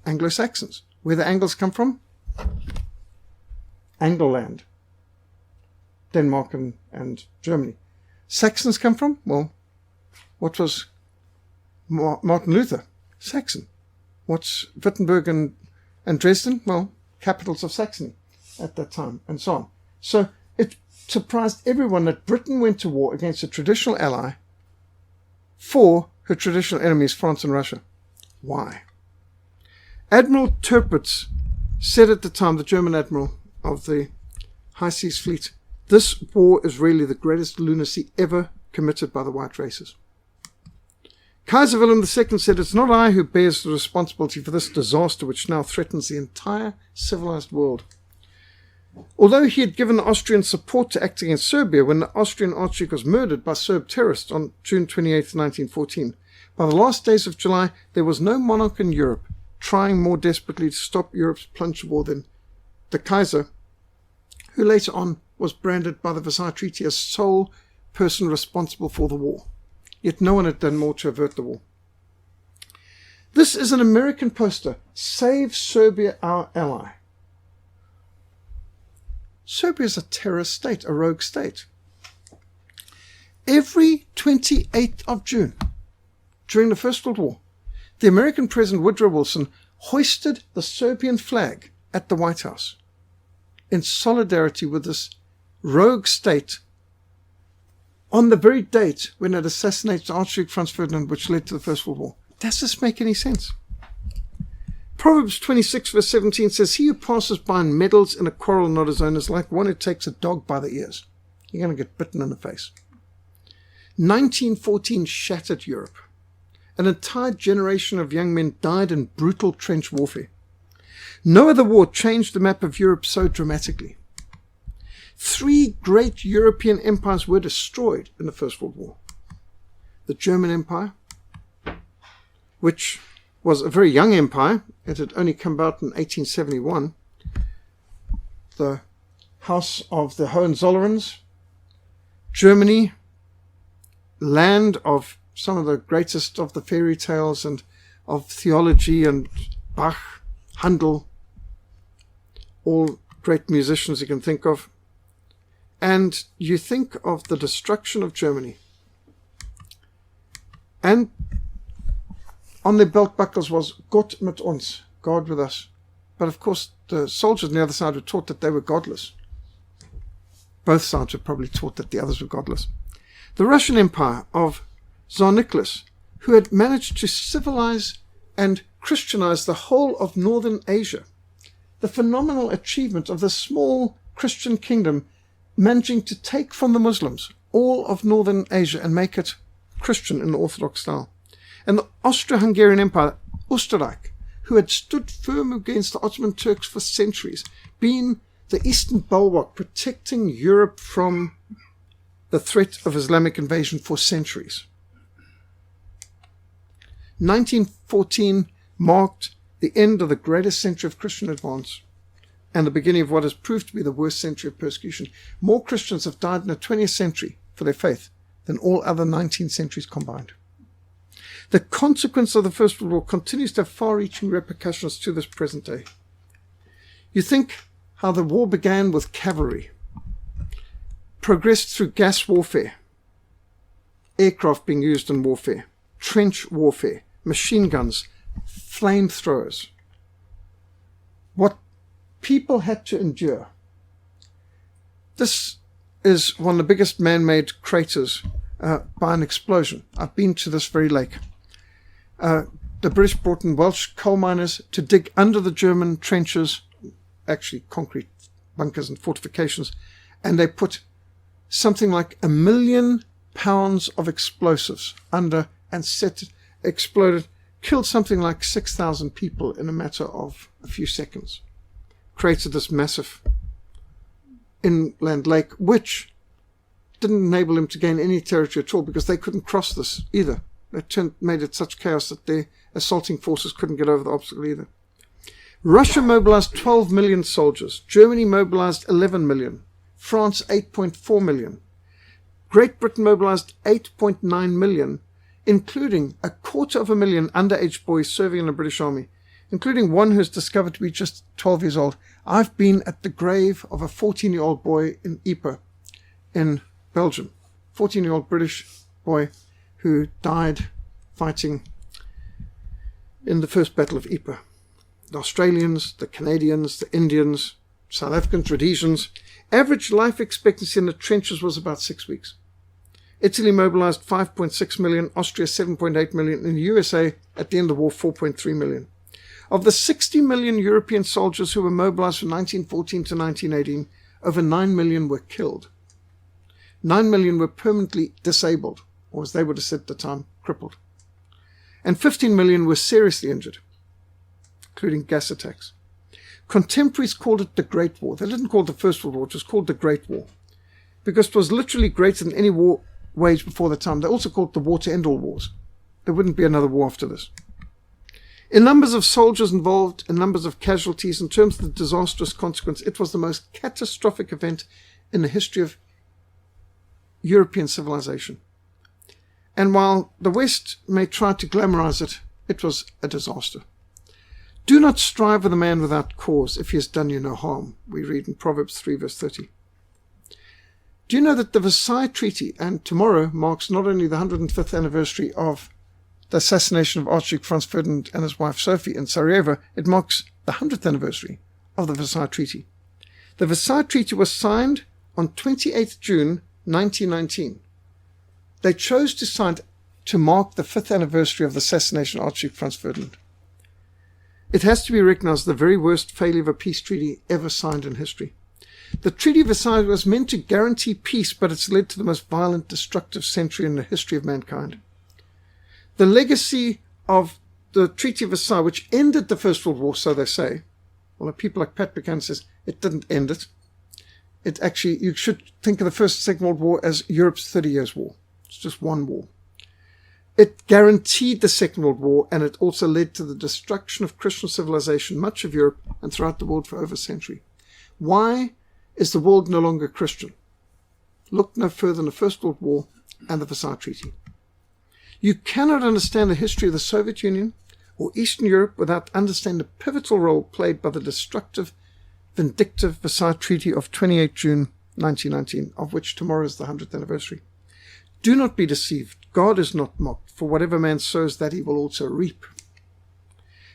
Anglo-Saxons. Where the Angles come from? Angleland. Denmark and Germany. Saxons come from? Well, what was Martin Luther? Saxon. What's Wittenberg and Dresden? Well, capitals of Saxony at that time, and so on. So it surprised everyone that Britain went to war against a traditional ally for her traditional enemies, France and Russia. Why? Admiral Tirpitz said at the time, the German admiral of the High Seas Fleet, this war is really the greatest lunacy ever committed by the white races. Kaiser Wilhelm II said, it's not I who bears the responsibility for this disaster which now threatens the entire civilized world. Although he had given the Austrians support to act against Serbia when the Austrian Archduke was murdered by Serb terrorists on June 28, 1914, by the last days of July, there was no monarch in Europe trying more desperately to stop Europe's plunge to war than the Kaiser, who later on was branded by the Versailles Treaty as sole person responsible for the war. Yet no one had done more to avert the war. This is an American poster. Save Serbia, our ally. Serbia is a terrorist state, a rogue state. Every 28th of June, during the First World War, the American President Woodrow Wilson hoisted the Serbian flag at the White House in solidarity with this rogue state on the very date when it assassinated Archduke Franz Ferdinand, which led to the First World War. Does this make any sense? Proverbs 26 verse 17 says, he who passes by and meddles in a quarrel not his own is like one who takes a dog by the ears. You're going to get bitten in the face. 1914 shattered Europe. An entire generation of young men died in brutal trench warfare. No other war changed the map of Europe so dramatically. 3 great European empires were destroyed in the First World War. The German Empire, which was a very young empire. It had only come about in 1871. The house of the Hohenzollerns. Germany, land of some of the greatest of the fairy tales and of theology, and Bach, Handel, all great musicians you can think of. And you think of the destruction of Germany. And on their belt buckles was Gott mit uns, God with us. But of course, the soldiers on the other side were taught that they were godless. Both sides were probably taught that the others were godless. The Russian Empire of Tsar Nicholas, who had managed to civilize and Christianize the whole of northern Asia. The phenomenal achievement of the small Christian kingdom managing to take from the Muslims all of northern Asia and make it Christian in the Orthodox style. And the Austro-Hungarian Empire, Österreich, who had stood firm against the Ottoman Turks for centuries, being the eastern bulwark protecting Europe from the threat of Islamic invasion for centuries. 1914 marked the end of the greatest century of Christian advance and the beginning of what has proved to be the worst century of persecution. More Christians have died in the 20th century for their faith than all other 19 centuries combined. The consequence of the First World War continues to have far-reaching repercussions to this present day. You think how the war began with cavalry, progressed through gas warfare, aircraft being used in warfare, trench warfare, machine guns, flamethrowers. What people had to endure. This is one of the biggest man-made craters by an explosion. I've been to this very lake. The British brought in Welsh coal miners to dig under the German trenches, actually concrete bunkers and fortifications, and they put something like 1 million pounds of explosives under and exploded, killed something like 6,000 people in a matter of a few seconds. Created this massive inland lake, which didn't enable them to gain any territory at all because they couldn't cross this either. They made it such chaos that their assaulting forces couldn't get over the obstacle either. Russia mobilized 12 million soldiers. Germany mobilized 11 million. France 8.4 million. Great Britain mobilized 8.9 million, including 250,000 underage boys serving in the British Army, including one who's discovered to be just 12 years old. I've been at the grave of a 14-year-old boy in Ypres in Belgium. 14-year-old British boy who died fighting in the first Battle of Ypres. The Australians, the Canadians, the Indians, South Africans, Rhodesians. Average life expectancy in the trenches was about 6 weeks. Italy mobilized 5.6 million, Austria 7.8 million, and the USA at the end of the war 4.3 million. Of the 60 million European soldiers who were mobilized from 1914 to 1918, over 9 million were killed. 9 million were permanently disabled, or as they would have said at the time, crippled. And 15 million were seriously injured, including gas attacks. Contemporaries called it the Great War. They didn't call it the First World War, it was called the Great War, because it was literally greater than any war waged before the time. They also called it the war to end all wars. There wouldn't be another war after this. In numbers of soldiers involved, in numbers of casualties, in terms of the disastrous consequence, it was the most catastrophic event in the history of European civilization. And while the West may try to glamorize it, it was a disaster. Do not strive with a man without cause if he has done you no harm, we read in Proverbs 3 verse 30. Do you know that the Versailles Treaty, and tomorrow marks not only the 105th anniversary of the assassination of Archduke Franz Ferdinand and his wife Sophie in Sarajevo, it marks the 100th anniversary of the Versailles Treaty. The Versailles Treaty was signed on 28th June 1919. They chose to sign it to mark the 5th anniversary of the assassination of Archduke Franz Ferdinand. It has to be recognized the very worst failure of a peace treaty ever signed in history. The Treaty of Versailles was meant to guarantee peace, but it's led to the most violent, destructive century in the history of mankind. The legacy of the Treaty of Versailles, which ended the First World War, so they say, well, people like Pat Buchanan says it didn't end it. It actually, you should think of the First and Second World War as Europe's 30 Years' War. It's just one war. It guaranteed the Second World War, and it also led to the destruction of Christian civilization, much of Europe, and throughout the world for over a century. Why is the world no longer Christian? Look no further than the First World War and the Versailles Treaty. You cannot understand the history of the Soviet Union or Eastern Europe without understanding the pivotal role played by the destructive, vindictive Versailles Treaty of 28 June 1919, of which tomorrow is the 100th anniversary. Do not be deceived. God is not mocked, for whatever man sows, that he will also reap.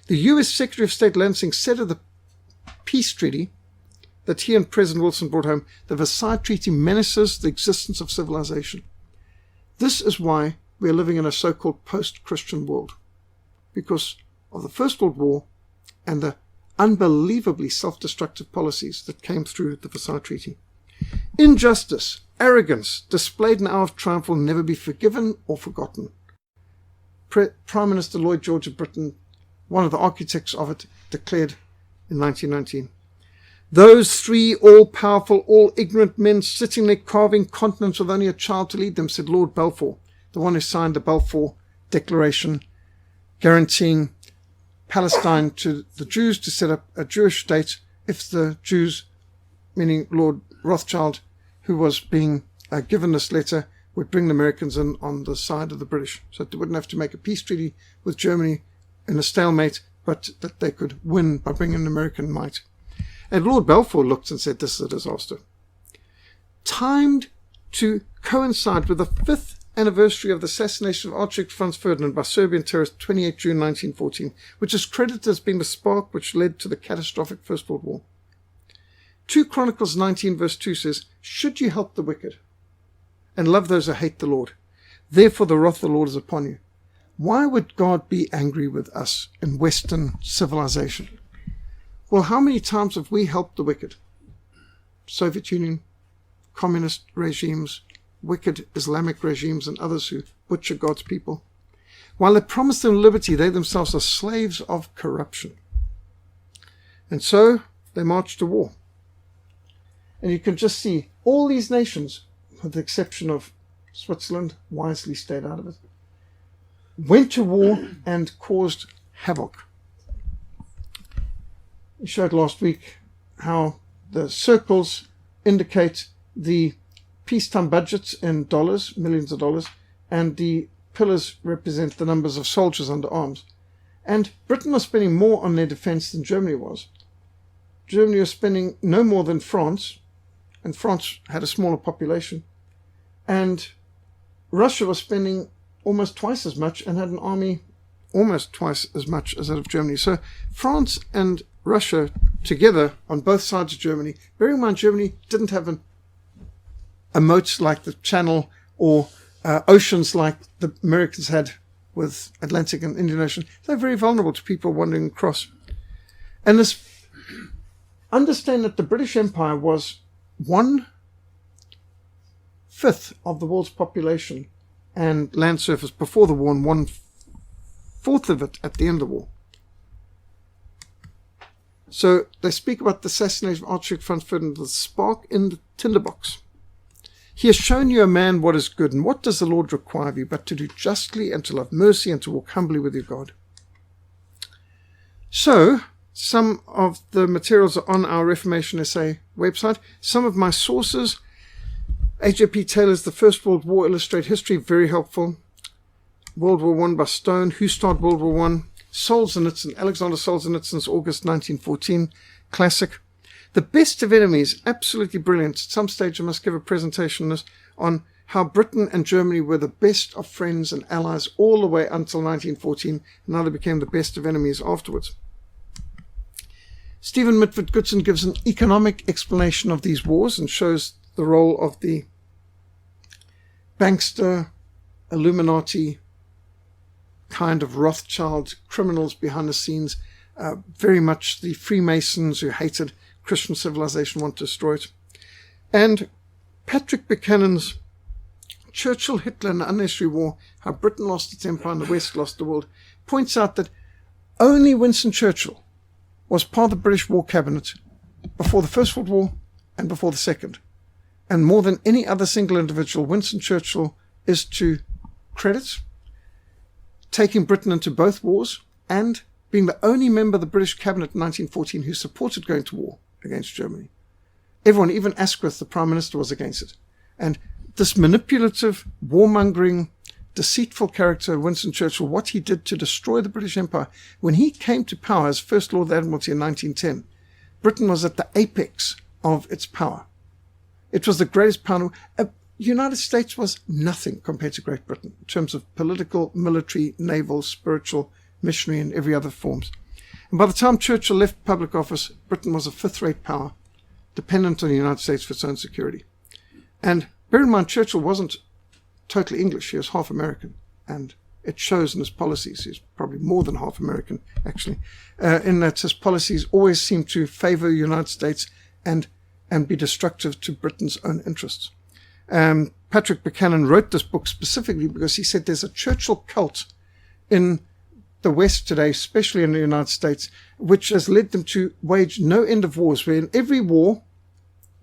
The U.S. Secretary of State Lansing said of the peace treaty that he and President Wilson brought home, the Versailles Treaty menaces the existence of civilization. This is why we are living in a so-called post-Christian world, because of the First World War and the unbelievably self-destructive policies that came through the Versailles Treaty. Injustice, arrogance, displayed in an hour of triumph will never be forgiven or forgotten. Prime Minister Lloyd George of Britain, one of the architects of it, declared in 1919, "Those three all-powerful, all-ignorant men sitting there carving continents with only a child to lead them," said Lord Balfour, the one who signed the Balfour Declaration guaranteeing Palestine to the Jews to set up a Jewish state if the Jews, meaning Lord Rothschild, who was being given this letter, would bring the Americans in on the side of the British, so that they wouldn't have to make a peace treaty with Germany in a stalemate, but that they could win by bringing American might. And Lord Balfour looked and said, this is a disaster. Timed to coincide with the 5th anniversary of the assassination of Archduke Franz Ferdinand by Serbian terrorists, 28 June 1914, which is credited as being the spark which led to the catastrophic First World War. 2 Chronicles 19 verse 2 says, "Should you help the wicked and love those who hate the Lord, therefore the wrath of the Lord is upon you." Why would God be angry with us in Western civilization? Well, how many times have we helped the wicked? Soviet Union, communist regimes, wicked Islamic regimes, and others who butcher God's people. While they promise them liberty, they themselves are slaves of corruption. And so they march to war. And you can just see all these nations, with the exception of Switzerland, wisely stayed out of it, went to war and caused havoc. We showed last week how the circles indicate the peacetime budgets in dollars, millions of dollars, and the pillars represent the numbers of soldiers under arms. And Britain was spending more on their defense than Germany was. Germany was spending no more than France, and France had a smaller population. And Russia was spending almost twice as much and had an army almost twice as much as that of Germany. So France and Russia together on both sides of Germany. Bearing in mind, Germany didn't have a moat like the Channel or oceans like the Americans had with Atlantic and Indian Ocean. They're very vulnerable to people wandering across. And this, understand that the British Empire was 1/5 of the world's population and land surface before the war, and 1/4 of it at the end of the war. So they speak about the assassination of Archduke Franz Ferdinand, the spark in the tinderbox. "He has shown you, a man, what is good, and what does the Lord require of you, but to do justly and to love mercy and to walk humbly with your God." So, some of the materials are on our Reformation Essay website. Some of my sources: A.J.P. Taylor's The First World War Illustrate History, very helpful. World War I by Stone, Who Started World War I? Solzhenitsyn, Alexander Solzhenitsyn's August 1914 classic. The Best of Enemies, absolutely brilliant. At some stage I must give a presentation on this, on how Britain and Germany were the best of friends and allies all the way until 1914, and how they became the best of enemies afterwards. Stephen Mitford Goodson gives an economic explanation of these wars and shows the role of the bankster, Illuminati, kind of Rothschild criminals behind the scenes, very much the Freemasons who hated Christian civilization, want to destroy it. And Patrick Buchanan's Churchill, Hitler and the Unnecessary War, How Britain Lost Its Empire and the West Lost the World, points out that only Winston Churchill was part of the British War Cabinet before the First World War and before the Second. And more than any other single individual, Winston Churchill is to credit taking Britain into both wars and being the only member of the British cabinet in 1914 who supported going to war against Germany. everyone, even Asquith, the Prime Minister, was against it. And this manipulative, warmongering, deceitful character, Winston Churchill, what he did to destroy the British Empire, when he came to power as First Lord of the Admiralty in 1910, Britain was at the apex of its power. It was the greatest power. The United States was nothing compared to Great Britain in terms of political, military, naval, spiritual, missionary, and every other forms. And by the time Churchill left public office, Britain was a fifth-rate power, dependent on the United States for its own security. And bear in mind, Churchill wasn't totally English. He was half American. And it shows in his policies. He's probably more than half American, actually, in that his policies always seem to favor the United States and be destructive to Britain's own interests. Patrick Buchanan wrote this book specifically because he said there's a Churchill cult in the West today, especially in the United States, which has led them to wage no end of wars, where in every war,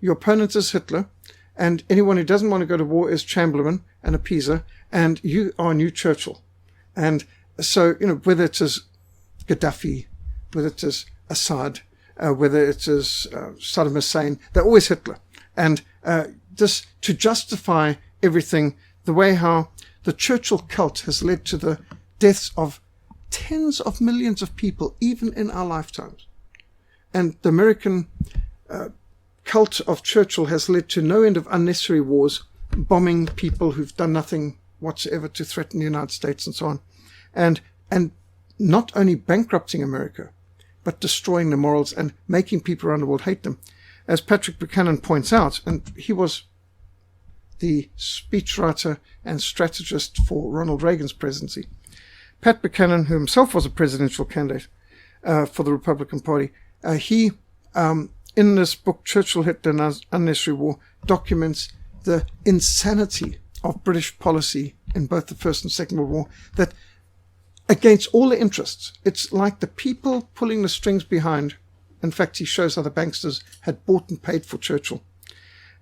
your opponent is Hitler, and anyone who doesn't want to go to war is Chamberlain and appeaser, and you are new Churchill. And so, whether it is Gaddafi, whether it is Assad, whether it is Saddam Hussein, they're always Hitler. And this to justify everything, the way how the Churchill cult has led to the deaths of tens of millions of people, even in our lifetimes. And the American cult of Churchill has led to no end of unnecessary wars, bombing people who've done nothing whatsoever to threaten the United States and so on. And not only bankrupting America, but destroying the morals and making people around the world hate them. As Patrick Buchanan points out, and he was the speechwriter and strategist for Ronald Reagan's presidency, Pat Buchanan, who himself was a presidential candidate for the Republican Party, he, in this book, Churchill, Hitler and Unnecessary War, documents the insanity of British policy in both the First and Second World War, that against all the interests, it's like the people pulling the strings behind. In fact, he shows how the banksters had bought and paid for Churchill.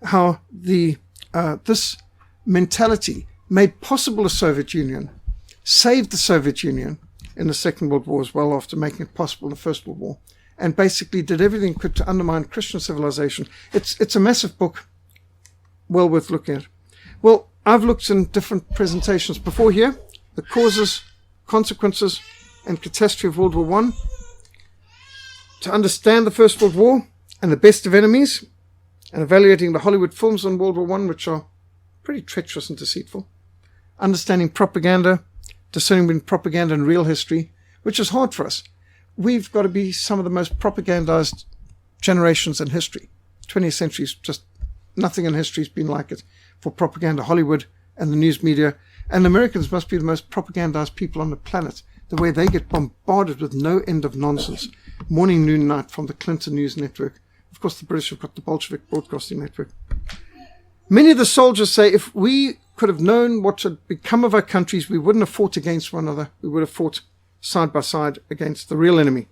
How this mentality made possible the Soviet Union, saved the Soviet Union in the Second World War as well, after making it possible in the First World War, and basically did everything it could to undermine Christian civilization. It's a massive book, well worth looking at. Well, I've looked in different presentations before here, the causes, consequences, and catastrophe of World War I. To understand the First World War and the best of enemies, and evaluating the Hollywood films on World War I, which are pretty treacherous and deceitful. Understanding propaganda, discerning between propaganda and real history, which is hard for us. We've got to be some of the most propagandized generations in history. 20th century's just nothing in history has been like it for propaganda, Hollywood and the news media. And Americans must be the most propagandized people on the planet, the way they get bombarded with no end of nonsense, morning, noon, night, from the Clinton News Network. Of course, the British have got the Bolshevik Broadcasting Network. Many of the soldiers say if we could have known what had become of our countries, we wouldn't have fought against one another. We would have fought side by side against the real enemy.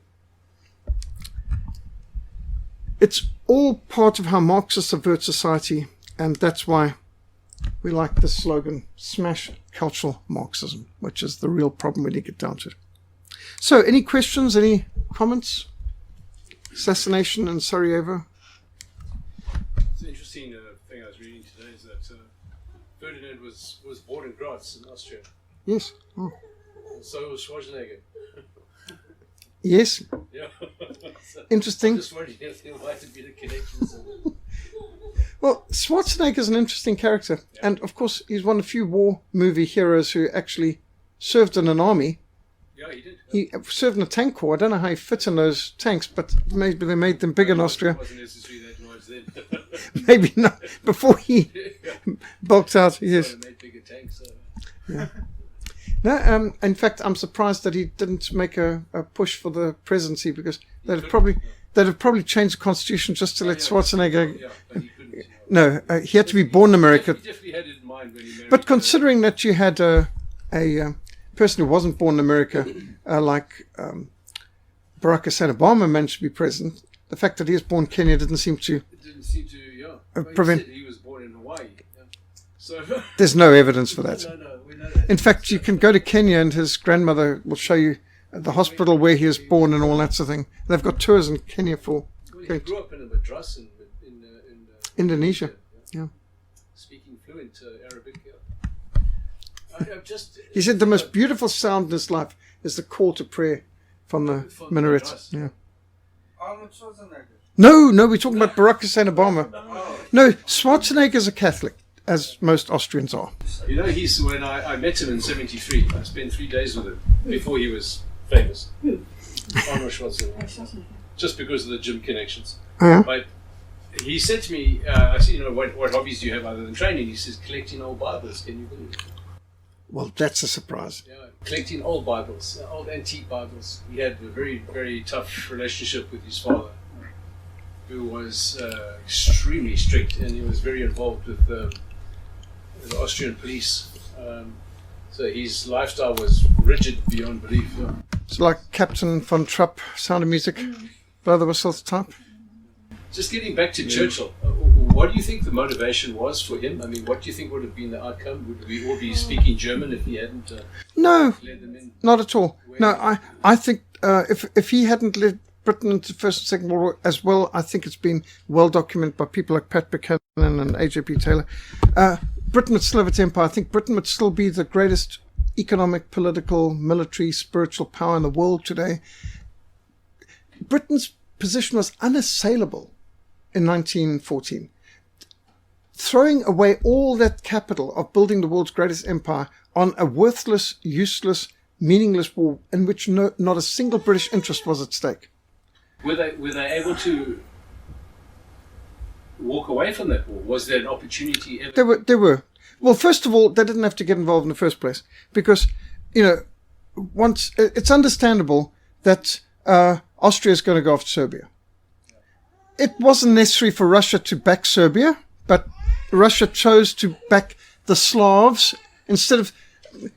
It's all part of how Marxists subvert society, and that's why we like this slogan, smash cultural Marxism, which is the real problem when you get down to it. So, any questions, any comments? Assassination in Sarajevo? It's an interesting thing I was reading today is that Ferdinand was born in Graz in Austria. Yes. Oh. And so was Schwarzenegger. Yes. Yeah. So interesting. I'm just wondering if there might have been a connection. Well, Schwarzenegger is an interesting character. Yeah. And, of course, he's one of the few war movie heroes who actually served in an army. Yeah, he did. He served in a tank corps. I don't know how he fit in those tanks, but maybe they made them big in Austria. It wasn't necessary that much then. Maybe not. Before he bulked out, yes. They made bigger tanks. Yeah. No, in fact, I'm surprised that he didn't make a push for the presidency, because they'd have probably changed the constitution just to let Schwarzenegger. Yeah, but he couldn't. No, he had to be born in America. He definitely had it in mind when he married. But considering that you had a person who wasn't born in America, like Barack Hussein Obama managed to be president, the fact that he was born in Kenya didn't seem to. It didn't seem to, yeah. Prevent. He said he was born in Hawaii. Yeah. So. There's no evidence for that. No, we know that. In fact, you can go to Kenya and his grandmother will show you the hospital where he was born and all that sort of thing. They've got tours in Kenya for. Well, he grew up in a madrasa in Indonesia. Yeah. Speaking fluent Arabic. Yeah. He said the most beautiful sound in his life is the call to prayer from the minaret. Yeah. Arnold Schwarzenegger. No, we're talking about Barack Hussein Obama. No, Schwarzenegger is a Catholic, as most Austrians are. You know, when I met him in '73, I spent 3 days with him before he was famous. Arnold Schwarzenegger. Just because of the gym connections. But he said to me, I said, what hobbies do you have other than training? He says, collecting old Bibles. Can you believe it? Well, that's a surprise. Yeah, collecting old Bibles, old antique Bibles. He had a very, very tough relationship with his father, who was extremely strict, and he was very involved with the Austrian police. So his lifestyle was rigid beyond belief. Yeah. It's like Captain von Trapp, Sound of Music, Blow the Whistles type. Just getting back to Churchill, what do you think the motivation was for him? I mean, what do you think would have been the outcome? Would we all be speaking German if he hadn't No, led them in? not at all. No, I think if he hadn't led Britain into the First and Second World War as well, I think it's been well documented by people like Pat Buchanan and A.J.P. Taylor. Britain would still have its empire. I think Britain would still be the greatest economic, political, military, spiritual power in the world today. Britain's position was unassailable in 1914. Throwing away all that capital of building the world's greatest empire on a worthless, useless, meaningless war in which not a single British interest was at stake. Were they able to walk away from that war? Was there an opportunity ever? They were. Well, first of all, they didn't have to get involved in the first place because, once it's understandable that Austria is going to go after Serbia. It wasn't necessary for Russia to back Serbia, but Russia chose to back the Slavs instead of.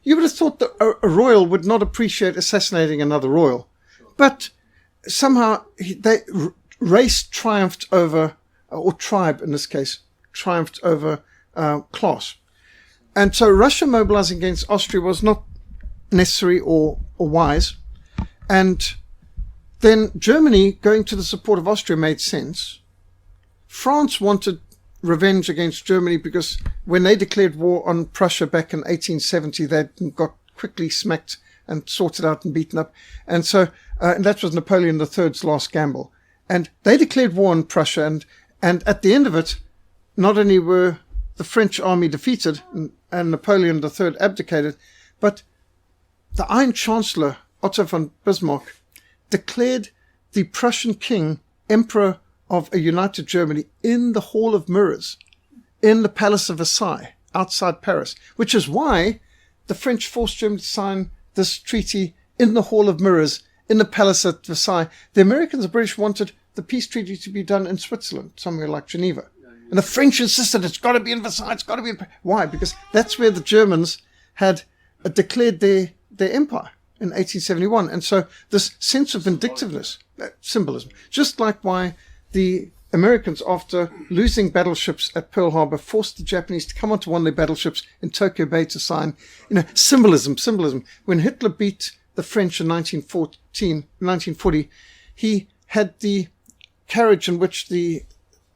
You would have thought that a royal would not appreciate assassinating another royal, but somehow race triumphed over, or tribe in this case, triumphed over class. And so Russia mobilizing against Austria was not necessary or wise. And then Germany going to the support of Austria made sense. France wanted revenge against Germany because when they declared war on Prussia back in 1870, they got quickly smacked and sorted out and beaten up. And so and that was Napoleon III's last gamble. And they declared war on Prussia. And at the end of it, not only were the French army defeated and Napoleon III abdicated, but the Iron Chancellor, Otto von Bismarck, declared the Prussian king emperor of a united Germany in the Hall of Mirrors, in the Palace of Versailles, outside Paris, which is why the French forced Germany to sign this treaty in the Hall of Mirrors, in the Palace at Versailles. The Americans and British wanted the peace treaty to be done in Switzerland, somewhere like Geneva. And the French insisted it's got to be in Versailles, it's got to be in Paris. Why? Because that's where the Germans had declared their empire in 1871. And so this sense of vindictiveness, symbolism, just like why the Americans, after losing battleships at Pearl Harbor, forced the Japanese to come onto one of their battleships in Tokyo Bay to sign, symbolism. When Hitler beat the French in 1940, he had the carriage in which the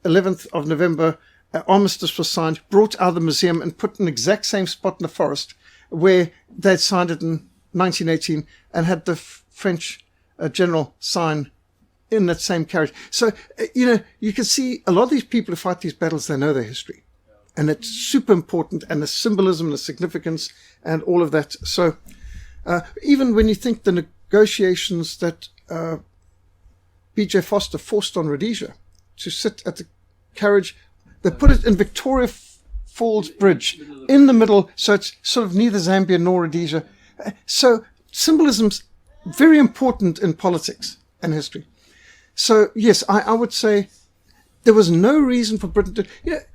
11th of November armistice was signed, brought out of the museum and put in the exact same spot in the forest where they'd signed it in 1918 and had the French general sign in that same carriage. So, you can see a lot of these people who fight these battles, they know their history. And it's super important, and the symbolism, the significance, and all of that. So, even when you think the negotiations that B.J. Foster forced on Rhodesia to sit at the carriage, they put it in Victoria Falls Bridge, in the middle, so it's sort of neither Zambia nor Rhodesia. So, symbolism's very important in politics and history. So, yes, I would say there was no reason for Britain to...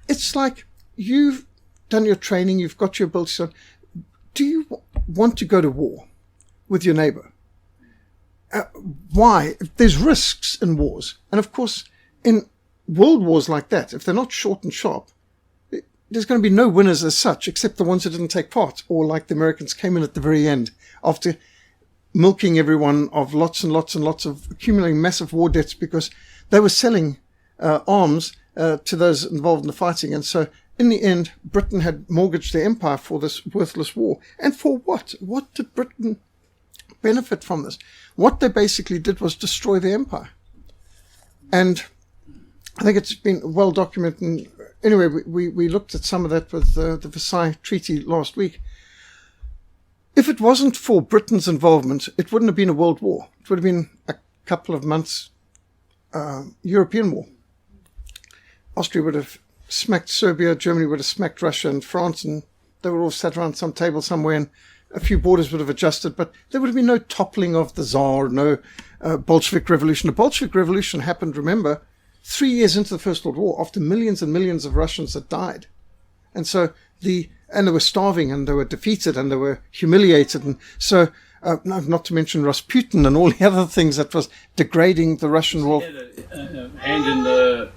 it's like you've done your training, you've got your abilities on. Do you want to go to war with your neighbor? Why? There's risks in wars. And, of course, in world wars like that, if they're not short and sharp, there's going to be no winners as such, except the ones who didn't take part, or like the Americans came in at the very end after milking everyone of lots and lots and lots of accumulating massive war debts because they were selling arms to those involved in the fighting. And so in the end, Britain had mortgaged their empire for this worthless war. And for what? What did Britain benefit from this? What they basically did was destroy their empire. And I think it's been well documented. And anyway, we looked at some of that with the Versailles Treaty last week. If it wasn't for Britain's involvement, it wouldn't have been a world war. It would have been a couple of months European war. Austria would have smacked Serbia, Germany would have smacked Russia and France, and they would all sat around some table somewhere, and a few borders would have adjusted, but there would have been no toppling of the Tsar, no Bolshevik Revolution. The Bolshevik Revolution happened, remember, 3 years into the First World War, after millions and millions of Russians had died. And so and they were starving, and they were defeated, and they were humiliated. And so, not to mention Rasputin and all the other things that was degrading the Russian role. He had a hand in the.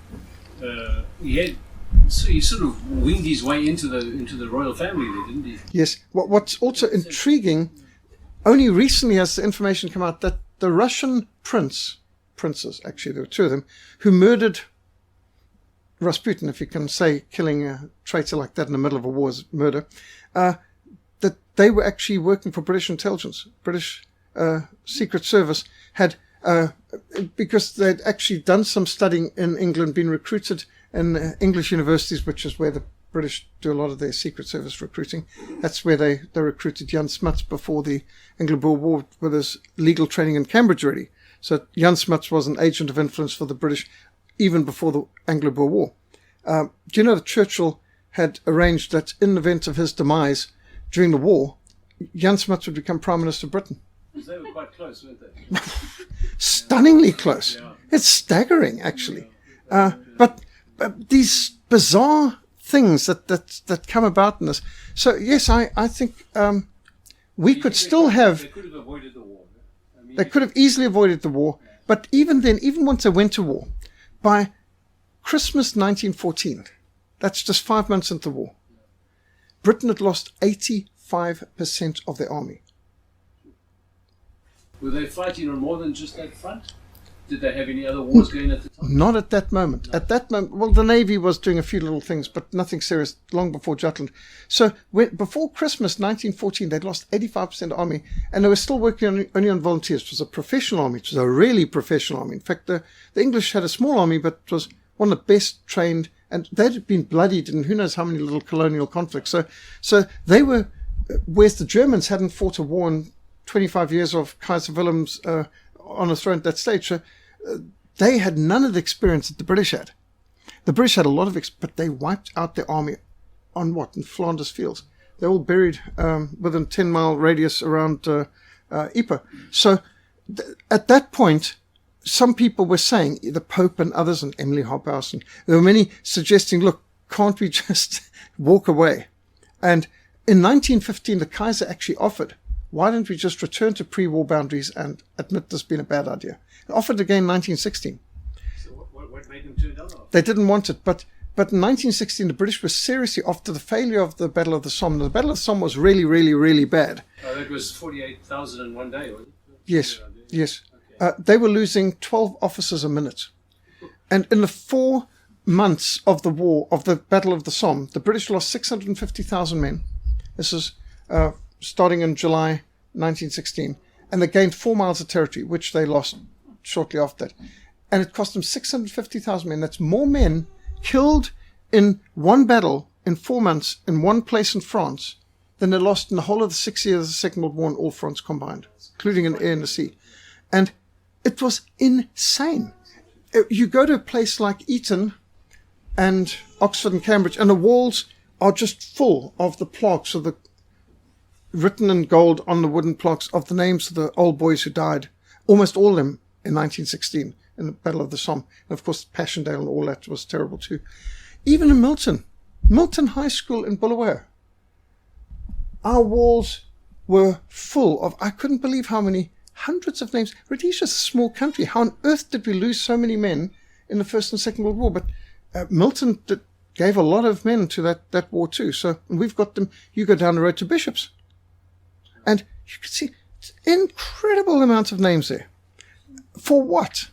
He sort of winged his way into the royal family there, didn't he? Yes. What's also intriguing, only recently has the information come out that the Russian princes, actually there were two of them, who murdered Rasputin, if you can say killing a traitor like that in the middle of a war is murder, that they were actually working for British intelligence. British Secret Service had, because they'd actually done some studying in England, been recruited in English universities, which is where the British do a lot of their Secret Service recruiting. That's where they recruited Jan Smuts before the Anglo-Boer War with his legal training in Cambridge already. So Jan Smuts was an agent of influence for the British even before the Anglo-Boer War. Do you know that Churchill had arranged that in the event of his demise during the war, Jan Smuts would become Prime Minister of Britain? They were quite close, weren't they? Stunningly close. Yeah. It's staggering, actually. But these bizarre things that come about in this. So, yes, I think we could still have... They could have avoided the war. I mean, They could have easily avoided the war. But even then, even once they went to war, by Christmas 1914, that's just 5 months into the war, Britain had lost 85% of their army. Were they fighting on more than just that front? Did they have any other wars going at the time? Not at that moment. At that moment, well, the Navy was doing a few little things, but nothing serious long before Jutland. So before Christmas 1914, they'd lost 85% army, and they were still working only on volunteers. It was a professional army. It was a really professional army. In fact, the English had a small army, but it was one of the best trained, and they'd been bloodied in who knows how many little colonial conflicts. So they were, whereas the Germans hadn't fought a war in 25 years of Kaiser Wilhelm's on a throne at that stage. So they had none of the experience that the British had. The British had a lot of but they wiped out their army on what? In Flanders fields. They're all buried within 10-mile radius around Ypres. So at that point, some people were saying, the Pope and others, and Emily Hobhouse, and there were many suggesting, look, can't we just walk away? And in 1915, the Kaiser actually offered, why don't we just return to pre-war boundaries and admit this being a bad idea? It offered again in 1916. So what made them turn down? They didn't want it, but in 1916, the British were seriously, after the failure of the Battle of the Somme. The Battle of the Somme was really, really, really bad. Oh, that was 48,000 in one day, wasn't it? Yes, yes. Okay. They were losing 12 officers a minute. And in the 4 months of the war, of the Battle of the Somme, the British lost 650,000 men. This is starting in July 1916. And they gained 4 miles of territory, which they lost shortly after that. And it cost them 650,000 men. That's more men killed in one battle in 4 months in one place in France than they lost in the whole of the 6 years of the Second World War in all France combined, including in the air and the sea. And it was insane. You go to a place like Eton and Oxford and Cambridge, and the walls are just full of the plaques of the written in gold on the wooden plaques of the names of the old boys who died, almost all of them in 1916 in the Battle of the Somme. And of course, Passchendaele and all that was terrible too. Even in Milton High School in Bulawayo, our walls were full of, I couldn't believe how many hundreds of names. Rhodesia's a small country. How on earth did we lose so many men in the First and Second World War? But Milton gave a lot of men to that war too. So we've got them. You go down the road to Bishops, and you can see incredible amounts of names there. For what?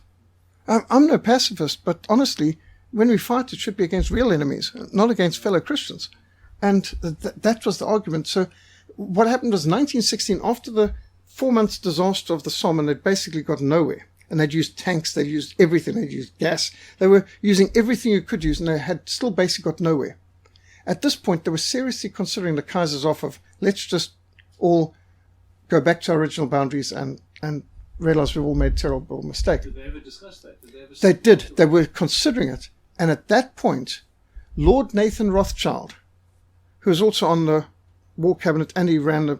I'm no pacifist, but honestly, when we fight, it should be against real enemies, not against fellow Christians. And that was the argument. So what happened was 1916, after the 4 months disaster of the Somme, and they'd basically got nowhere. And they'd used tanks, they'd used everything, they'd used gas. They were using everything you could use, and they had still basically got nowhere. At this point, they were seriously considering the Kaiser's offer of, let's just all go back to our original boundaries and realize we've all made a terrible mistake. Did they ever discuss that? They did. They were considering it. And at that point, Lord Nathan Rothschild, who was also on the War Cabinet, and he ran the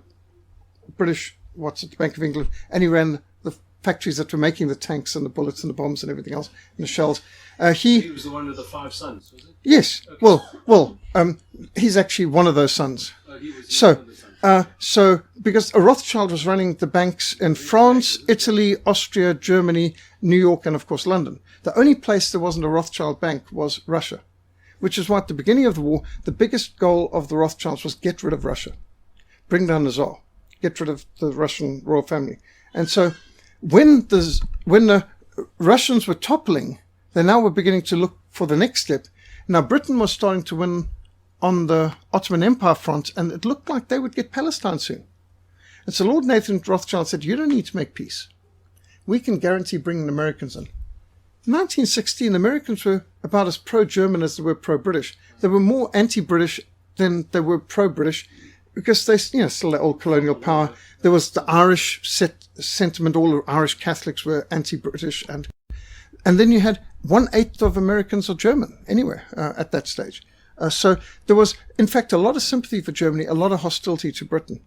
British, the Bank of England, and he ran the factories that were making the tanks and the bullets and the bombs and everything else, and the shells. He was the one with the 5 sons, was it? Yes. Okay. Well, he's actually one of those sons. He was So, one of the sons. So because Rothschild was running the banks in France, Italy, Austria, Germany, New York, and of course London. The only place there wasn't a Rothschild bank was Russia, which is why at the beginning of the war, the biggest goal of the Rothschilds was get rid of Russia, bring down the Tsar, get rid of the Russian royal family. And so when the Russians were toppling, they now were beginning to look for the next step. Now Britain was starting to win on the Ottoman Empire front, and it looked like they would get Palestine soon. And so Lord Nathan Rothschild said, you don't need to make peace. We can guarantee bringing the Americans in. In 1916, the Americans were about as pro-German as they were pro-British. They were more anti-British than they were pro-British because they, still that old colonial power. There was the Irish sentiment. All the Irish Catholics were anti-British. And then you had 1/8 of Americans are German anywhere at that stage. So there was, in fact, a lot of sympathy for Germany, a lot of hostility to Britain.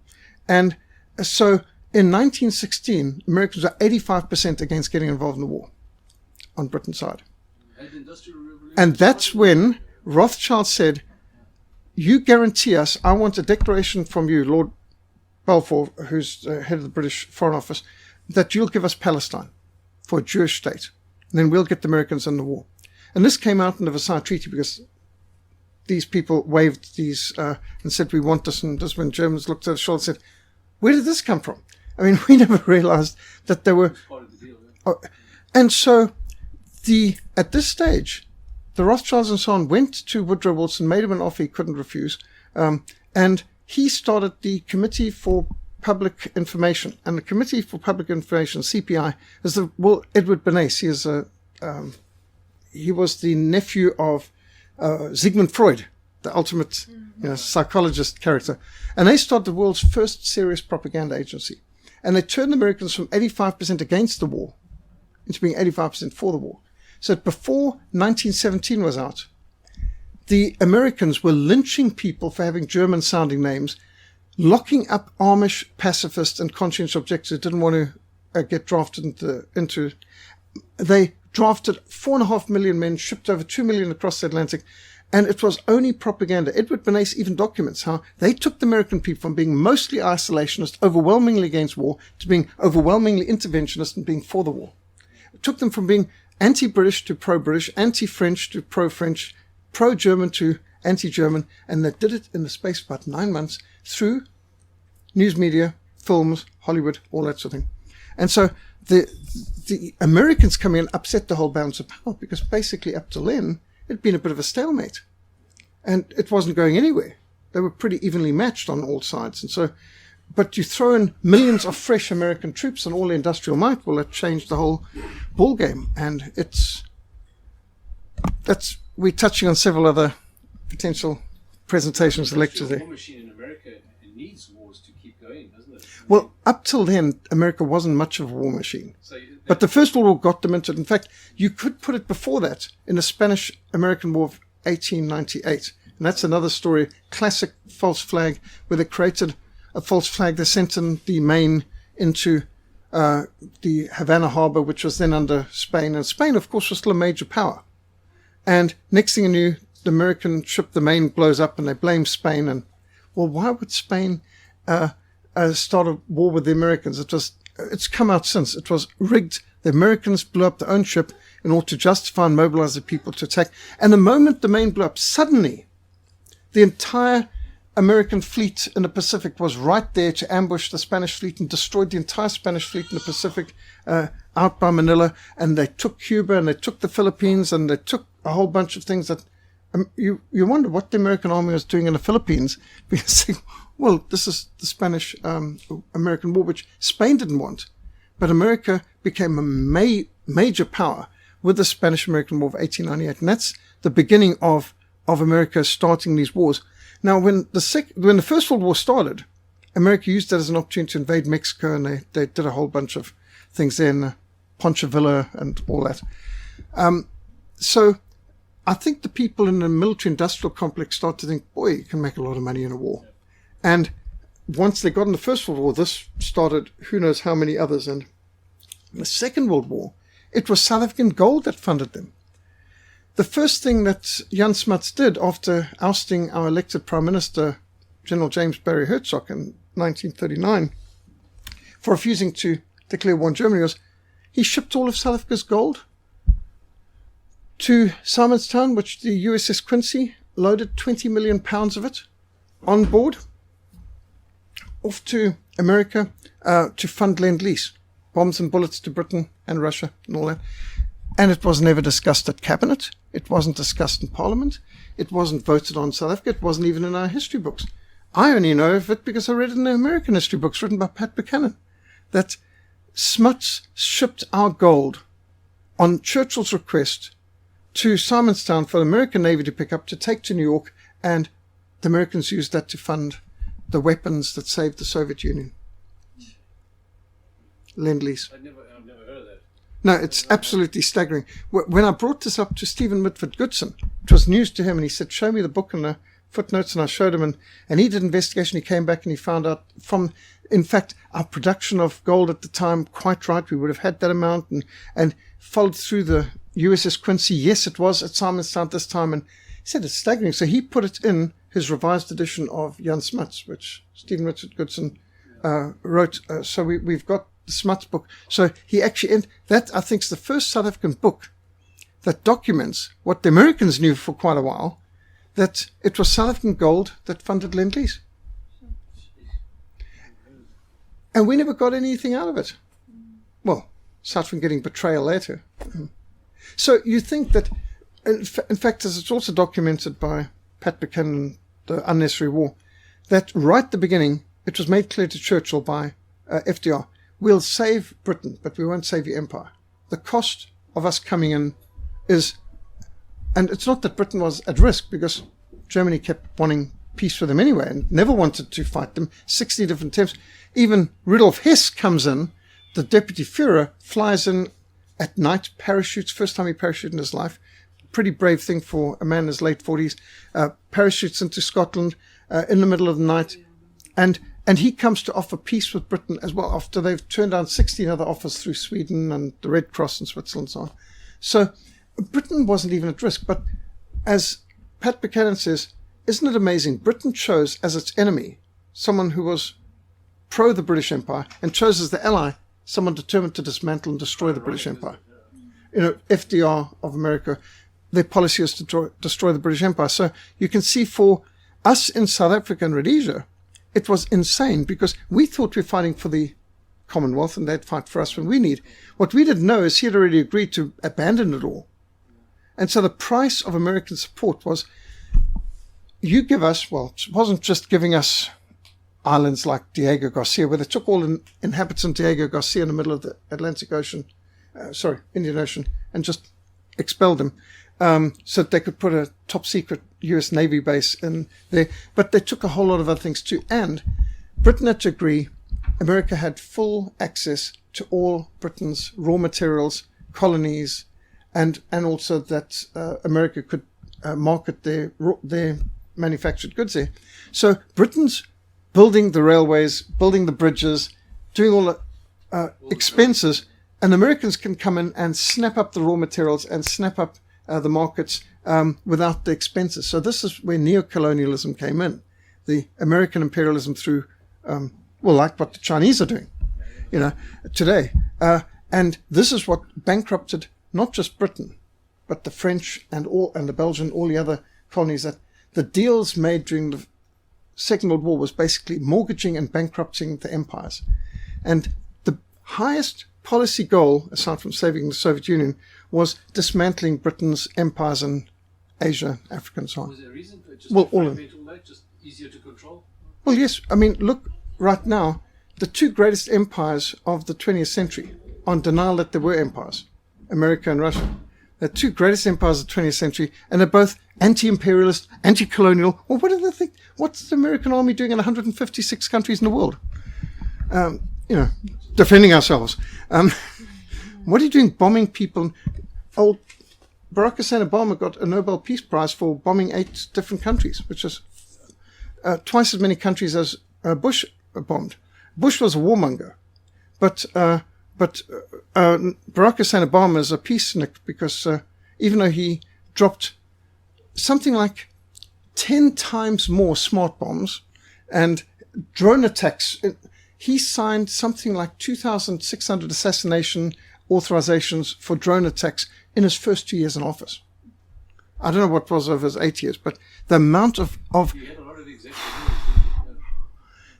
And so in 1916, Americans were 85% against getting involved in the war on Britain's side. And that's when Rothschild said, you guarantee us, I want a declaration from you, Lord Balfour, who's head of the British Foreign Office, that you'll give us Palestine for a Jewish state. And then we'll get the Americans in the war. And this came out in the Versailles Treaty because these people waved these and said, we want this. And just when Germans looked at the shoulder and said, where did this come from? I mean, we never realized that there were... Part of the deal, yeah. And so at this stage, the Rothschilds and so on went to Woodrow Wilson, made him an offer he couldn't refuse. And he started the Committee for Public Information. And the Committee for Public Information, CPI, is Edward Bernays. He was the nephew of Sigmund Freud, the ultimate psychologist character. And they started the world's first serious propaganda agency. And they turned the Americans from 85% against the war into being 85% for the war. So that before 1917 was out, the Americans were lynching people for having German-sounding names, locking up Amish pacifists and conscientious objectors who didn't want to get drafted into. They drafted 4.5 million men, shipped over 2 million across the Atlantic, and it was only propaganda. Edward Bernays even documents how they took the American people from being mostly isolationist, overwhelmingly against war, to being overwhelmingly interventionist and being for the war. It took them from being anti-British to pro-British, anti-French to pro-French, pro-German to anti-German, and they did it in the space of about 9 months through news media, films, Hollywood, all that sort of thing. And so the Americans come in and upset the whole balance of power because basically up till then, it'd been a bit of a stalemate. And it wasn't going anywhere. They were pretty evenly matched on all sides. And so, but you throw in millions of fresh American troops and all the industrial might, well, it changed the whole ball game. And we're touching on several other potential presentations and lectures there. The war machine in America needs wars to keep going, doesn't it? Well, up till then, America wasn't much of a war machine. But the First World War got them into it. In fact, you could put it before that in the Spanish-American War of 1898. And that's another story, classic false flag, where they created a false flag. They sent in the Maine into the Havana harbor, which was then under Spain. And Spain, of course, was still a major power. And next thing you knew, the American ship, the Maine, blows up and they blame Spain. And, well, why would Spain start a war with the Americans? It's come out since. It was rigged. The Americans blew up their own ship in order to justify and mobilize the people to attack. And the moment the Maine blew up, suddenly the entire American fleet in the Pacific was right there to ambush the Spanish fleet and destroyed the entire Spanish fleet in the Pacific out by Manila. And they took Cuba and they took the Philippines and they took a whole bunch of things that you wonder what the American army was doing in the Philippines, because, well, this is the Spanish-American War, which Spain didn't want. But America became a major power with the Spanish-American War of 1898. And that's the beginning of America starting these wars. Now, when the First World War started, America used that as an opportunity to invade Mexico, and they did a whole bunch of things there in Poncho Villa and all that. So I think the people in the military-industrial complex started to think, boy, you can make a lot of money in a war. And once they got in the First World War, this started who knows how many others. And in the Second World War, it was South African gold that funded them. The first thing that Jan Smuts did after ousting our elected Prime Minister, General James Barry Hertzog, in 1939, for refusing to declare war on Germany, was he shipped all of South Africa's gold to Simonstown, which the USS Quincy loaded 20 million pounds of it on board, off to America to fund Lend-Lease, bombs and bullets to Britain and Russia and all that. And it was never discussed at Cabinet. It wasn't discussed in Parliament. It wasn't voted on in South Africa. It wasn't even in our history books. I only know of it because I read it in the American history books written by Pat Buchanan, that Smuts shipped our gold on Churchill's request to Simonstown for the American Navy to pick up, to take to New York, and the Americans used that to fund the weapons that saved the Soviet Union. Lend-Lease. I've never heard of that. No, it's absolutely staggering. When I brought this up to Stephen Mitford Goodson, it was news to him, and he said, show me the book and the footnotes, and I showed him, and he did investigation. He came back and he found out from, in fact, our production of gold at the time, quite right, we would have had that amount, and followed through the USS Quincy. Yes, it was at Simonstown this time, and he said it's staggering. So he put it in his revised edition of Jan Smuts, which Stephen Mitford Goodson wrote. So we've got the Smuts book. So he actually, that I think is the first South African book that documents what the Americans knew for quite a while, that it was South African gold that funded Lend-Lease. And we never got anything out of it. Well, aside from getting betrayal later. So you think that, in fact, as it's also documented by Pat Buchanan, The Unnecessary War, that right at the beginning, it was made clear to Churchill by FDR, we'll save Britain, but we won't save your empire. The cost of us coming in is, and it's not that Britain was at risk, because Germany kept wanting peace with them anyway and never wanted to fight them. 60 different attempts. Even Rudolf Hess comes in, the deputy Führer flies in at night, parachutes, first time he parachuted in his life. Pretty brave thing for a man in his late 40s. Parachutes into Scotland in the middle of the night. And he comes to offer peace with Britain as well, after they've turned down 16 other offers through Sweden and the Red Cross in Switzerland and so on. So Britain wasn't even at risk. But as Pat Buchanan says, isn't it amazing? Britain chose as its enemy someone who was pro the British Empire, and chose as the ally someone determined to dismantle and destroy the British Empire. You know, FDR of America, their policy is to destroy the British Empire. So you can see for us in South Africa and Rhodesia, it was insane, because we thought we were fighting for the Commonwealth and they'd fight for us when we need. What we didn't know is he had already agreed to abandon it all. And so the price of American support was, you give us, well, it wasn't just giving us islands like Diego Garcia, where they took all the inhabitants of Diego Garcia in the middle of the Indian Ocean, and just expelled them, so that they could put a top secret US Navy base in there. But they took a whole lot of other things too. And Britain had to agree, America had full access to all Britain's raw materials, colonies, and also that America could market their manufactured goods there. So Britain's building the railways, building the bridges, doing all the expenses, and Americans can come in and snap up the raw materials and snap up the markets without the expenses. So this is where neocolonialism came in, the American imperialism through, like what the Chinese are doing, today. And this is what bankrupted not just Britain, but the French and the Belgian, all the other colonies. That the deals made during the Second World War was basically mortgaging and bankrupting the empires. And the highest policy goal, aside from saving the Soviet Union, was dismantling Britain's empires in Asia, Africa, and so on. Was there a reason for it? Just Well, to all fragment all that, just easier to control? Well, yes. I mean, look, right now, the two greatest empires of the 20th century, on denial that there were empires, America and Russia, the two greatest empires of the 20th century, and they're both anti-imperialist, anti-colonial. Well, what do they think? What's the American army doing in 156 countries in the world? Defending ourselves. What are you doing bombing people? Old Barack Hussein Obama got a Nobel Peace Prize for bombing 8 different countries, which is twice as many countries as Bush bombed. Bush was a warmonger, but Barack Hussein Obama is a peacenik because even though he dropped something like 10 times more smart bombs and drone attacks, he signed something like 2,600 assassination authorizations for drone attacks in his first 2 years in office. I don't know what was over his 8 years, but the amount of You had a lot of executive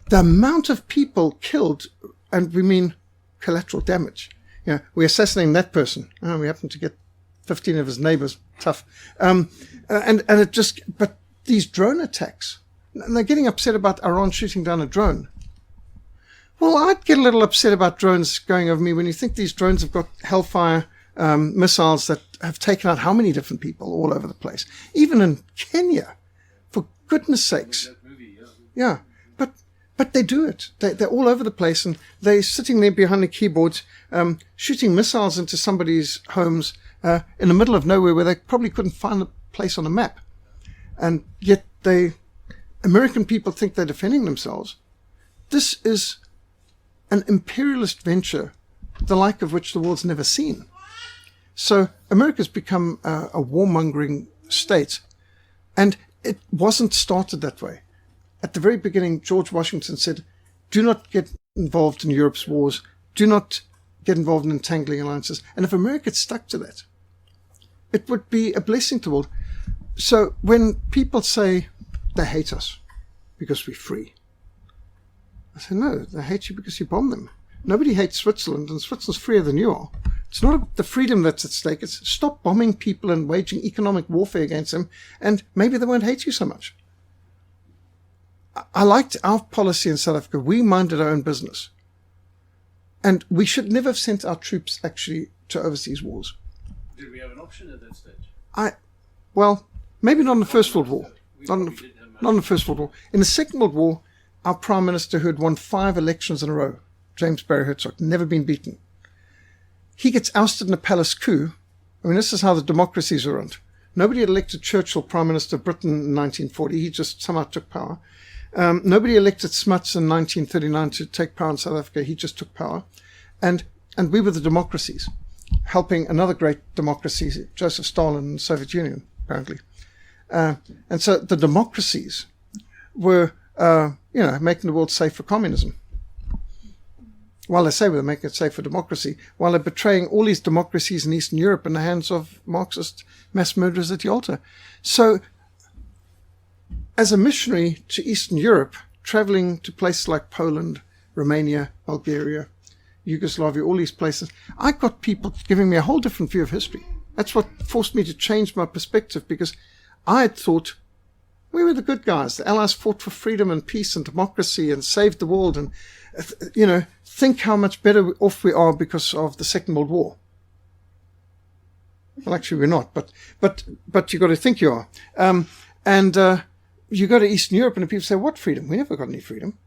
the amount of people killed, and we mean collateral damage. We're assassinating that person. We happen to get 15 of his neighbors. Tough. And it just, but these drone attacks, and they're getting upset about Iran shooting down a drone. Well, I'd get a little upset about drones going over me when you think these drones have got Hellfire missiles that have taken out how many different people all over the place. Even in Kenya, for goodness sakes. that movie, Yeah, but they do it. They're all over the place, and they're sitting there behind the keyboards, shooting missiles into somebody's homes in the middle of nowhere where they probably couldn't find a place on a map. And yet American people think they're defending themselves. This is an imperialist venture, the like of which the world's never seen. So America's become a warmongering state, and it wasn't started that way. At the very beginning, George Washington said, do not get involved in Europe's wars. Do not get involved in entangling alliances. And if America had stuck to that, it would be a blessing to the world. So when people say they hate us because we're free, I say, no, they hate you because you bomb them. Nobody hates Switzerland, and Switzerland's freer than you are. It's not the freedom that's at stake. It's stop bombing people and waging economic warfare against them, and maybe they won't hate you so much. I liked our policy in South Africa. We minded our own business. And we should never have sent our troops actually to overseas wars. Did we have an option at that stage? Well, maybe not in the First World War. Not in the First World War. In the Second World War, our Prime Minister, who had won 5 elections in a row, James Barry Hertzog, never been beaten. He gets ousted in a palace coup. I mean, this is how the democracies are run. Nobody had elected Churchill Prime Minister of Britain in 1940. He just somehow took power. Nobody elected Smuts in 1939 to take power in South Africa. He just took power. And we were the democracies, helping another great democracy, Joseph Stalin in the Soviet Union, apparently. And so the democracies were, making the world safe for communism. While they say we're making it safe for democracy, while they're betraying all these democracies in Eastern Europe in the hands of Marxist mass murderers at Yalta. So, as a missionary to Eastern Europe, traveling to places like Poland, Romania, Bulgaria, Yugoslavia, all these places, I got people giving me a whole different view of history. That's what forced me to change my perspective, because I had thought we were the good guys. The Allies fought for freedom and peace and democracy and saved the world, and, think how much better off we are because of the Second World War. Well, actually, we're not, but you got to think you are. You go to Eastern Europe and people say, what freedom? We never got any freedom.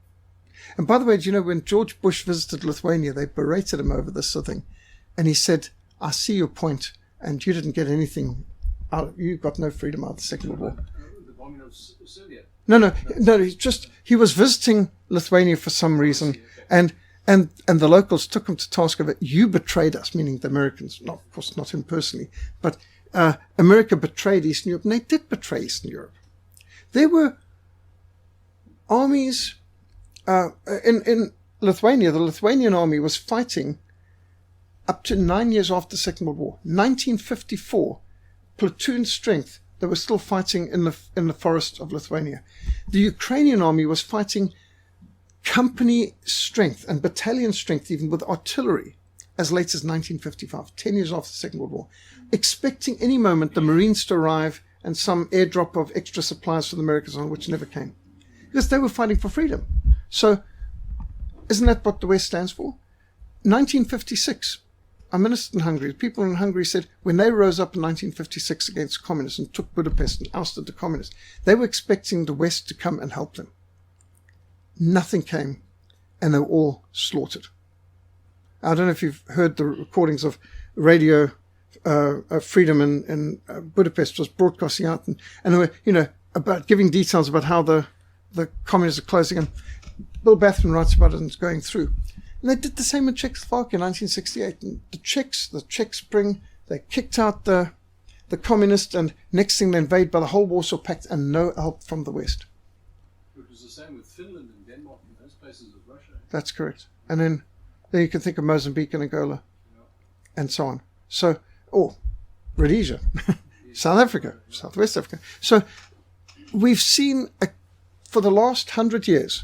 And by the way, do you know, when George Bush visited Lithuania, they berated him over this sort of thing. And he said, I see your point, and you didn't get anything out of, you got no freedom out of the Second World War. The bombing of Serbia? No, he was visiting Lithuania for some reason, and the locals took him to task of it. You betrayed us, meaning the Americans, not, of course, not him personally, but America betrayed Eastern Europe, and they did betray Eastern Europe. There were armies in Lithuania. The Lithuanian army was fighting up to 9 years after the Second World War. 1954, platoon strength. They were still fighting in the forest of Lithuania. The Ukrainian army was fighting company strength and battalion strength, even with artillery, as late as 1955, 10 years after the Second World War, expecting any moment the Marines to arrive and some airdrop of extra supplies for the Americans on, which never came. Because they were fighting for freedom. So, isn't that what the West stands for? 1956, I ministered in Hungary. People in Hungary said when they rose up in 1956 against communists and took Budapest and ousted the communists, they were expecting the West to come and help them. Nothing came, and they were all slaughtered. I don't know if you've heard the recordings of radio freedom in Budapest was broadcasting out, and they were, about giving details about how the communists are closing, and Bill Bathman writes about it and it's going through. And they did the same in Czechoslovakia in 1968. And the Czech Spring, they kicked out the communists, and next thing they invade by the whole Warsaw Pact and no help from the West. It was the same with Finland and Denmark and those places with Russia. That's correct. And then you can think of Mozambique and Angola, and so on. So, Rhodesia, South Africa, Southwest Africa. So we've seen, for the last 100 years,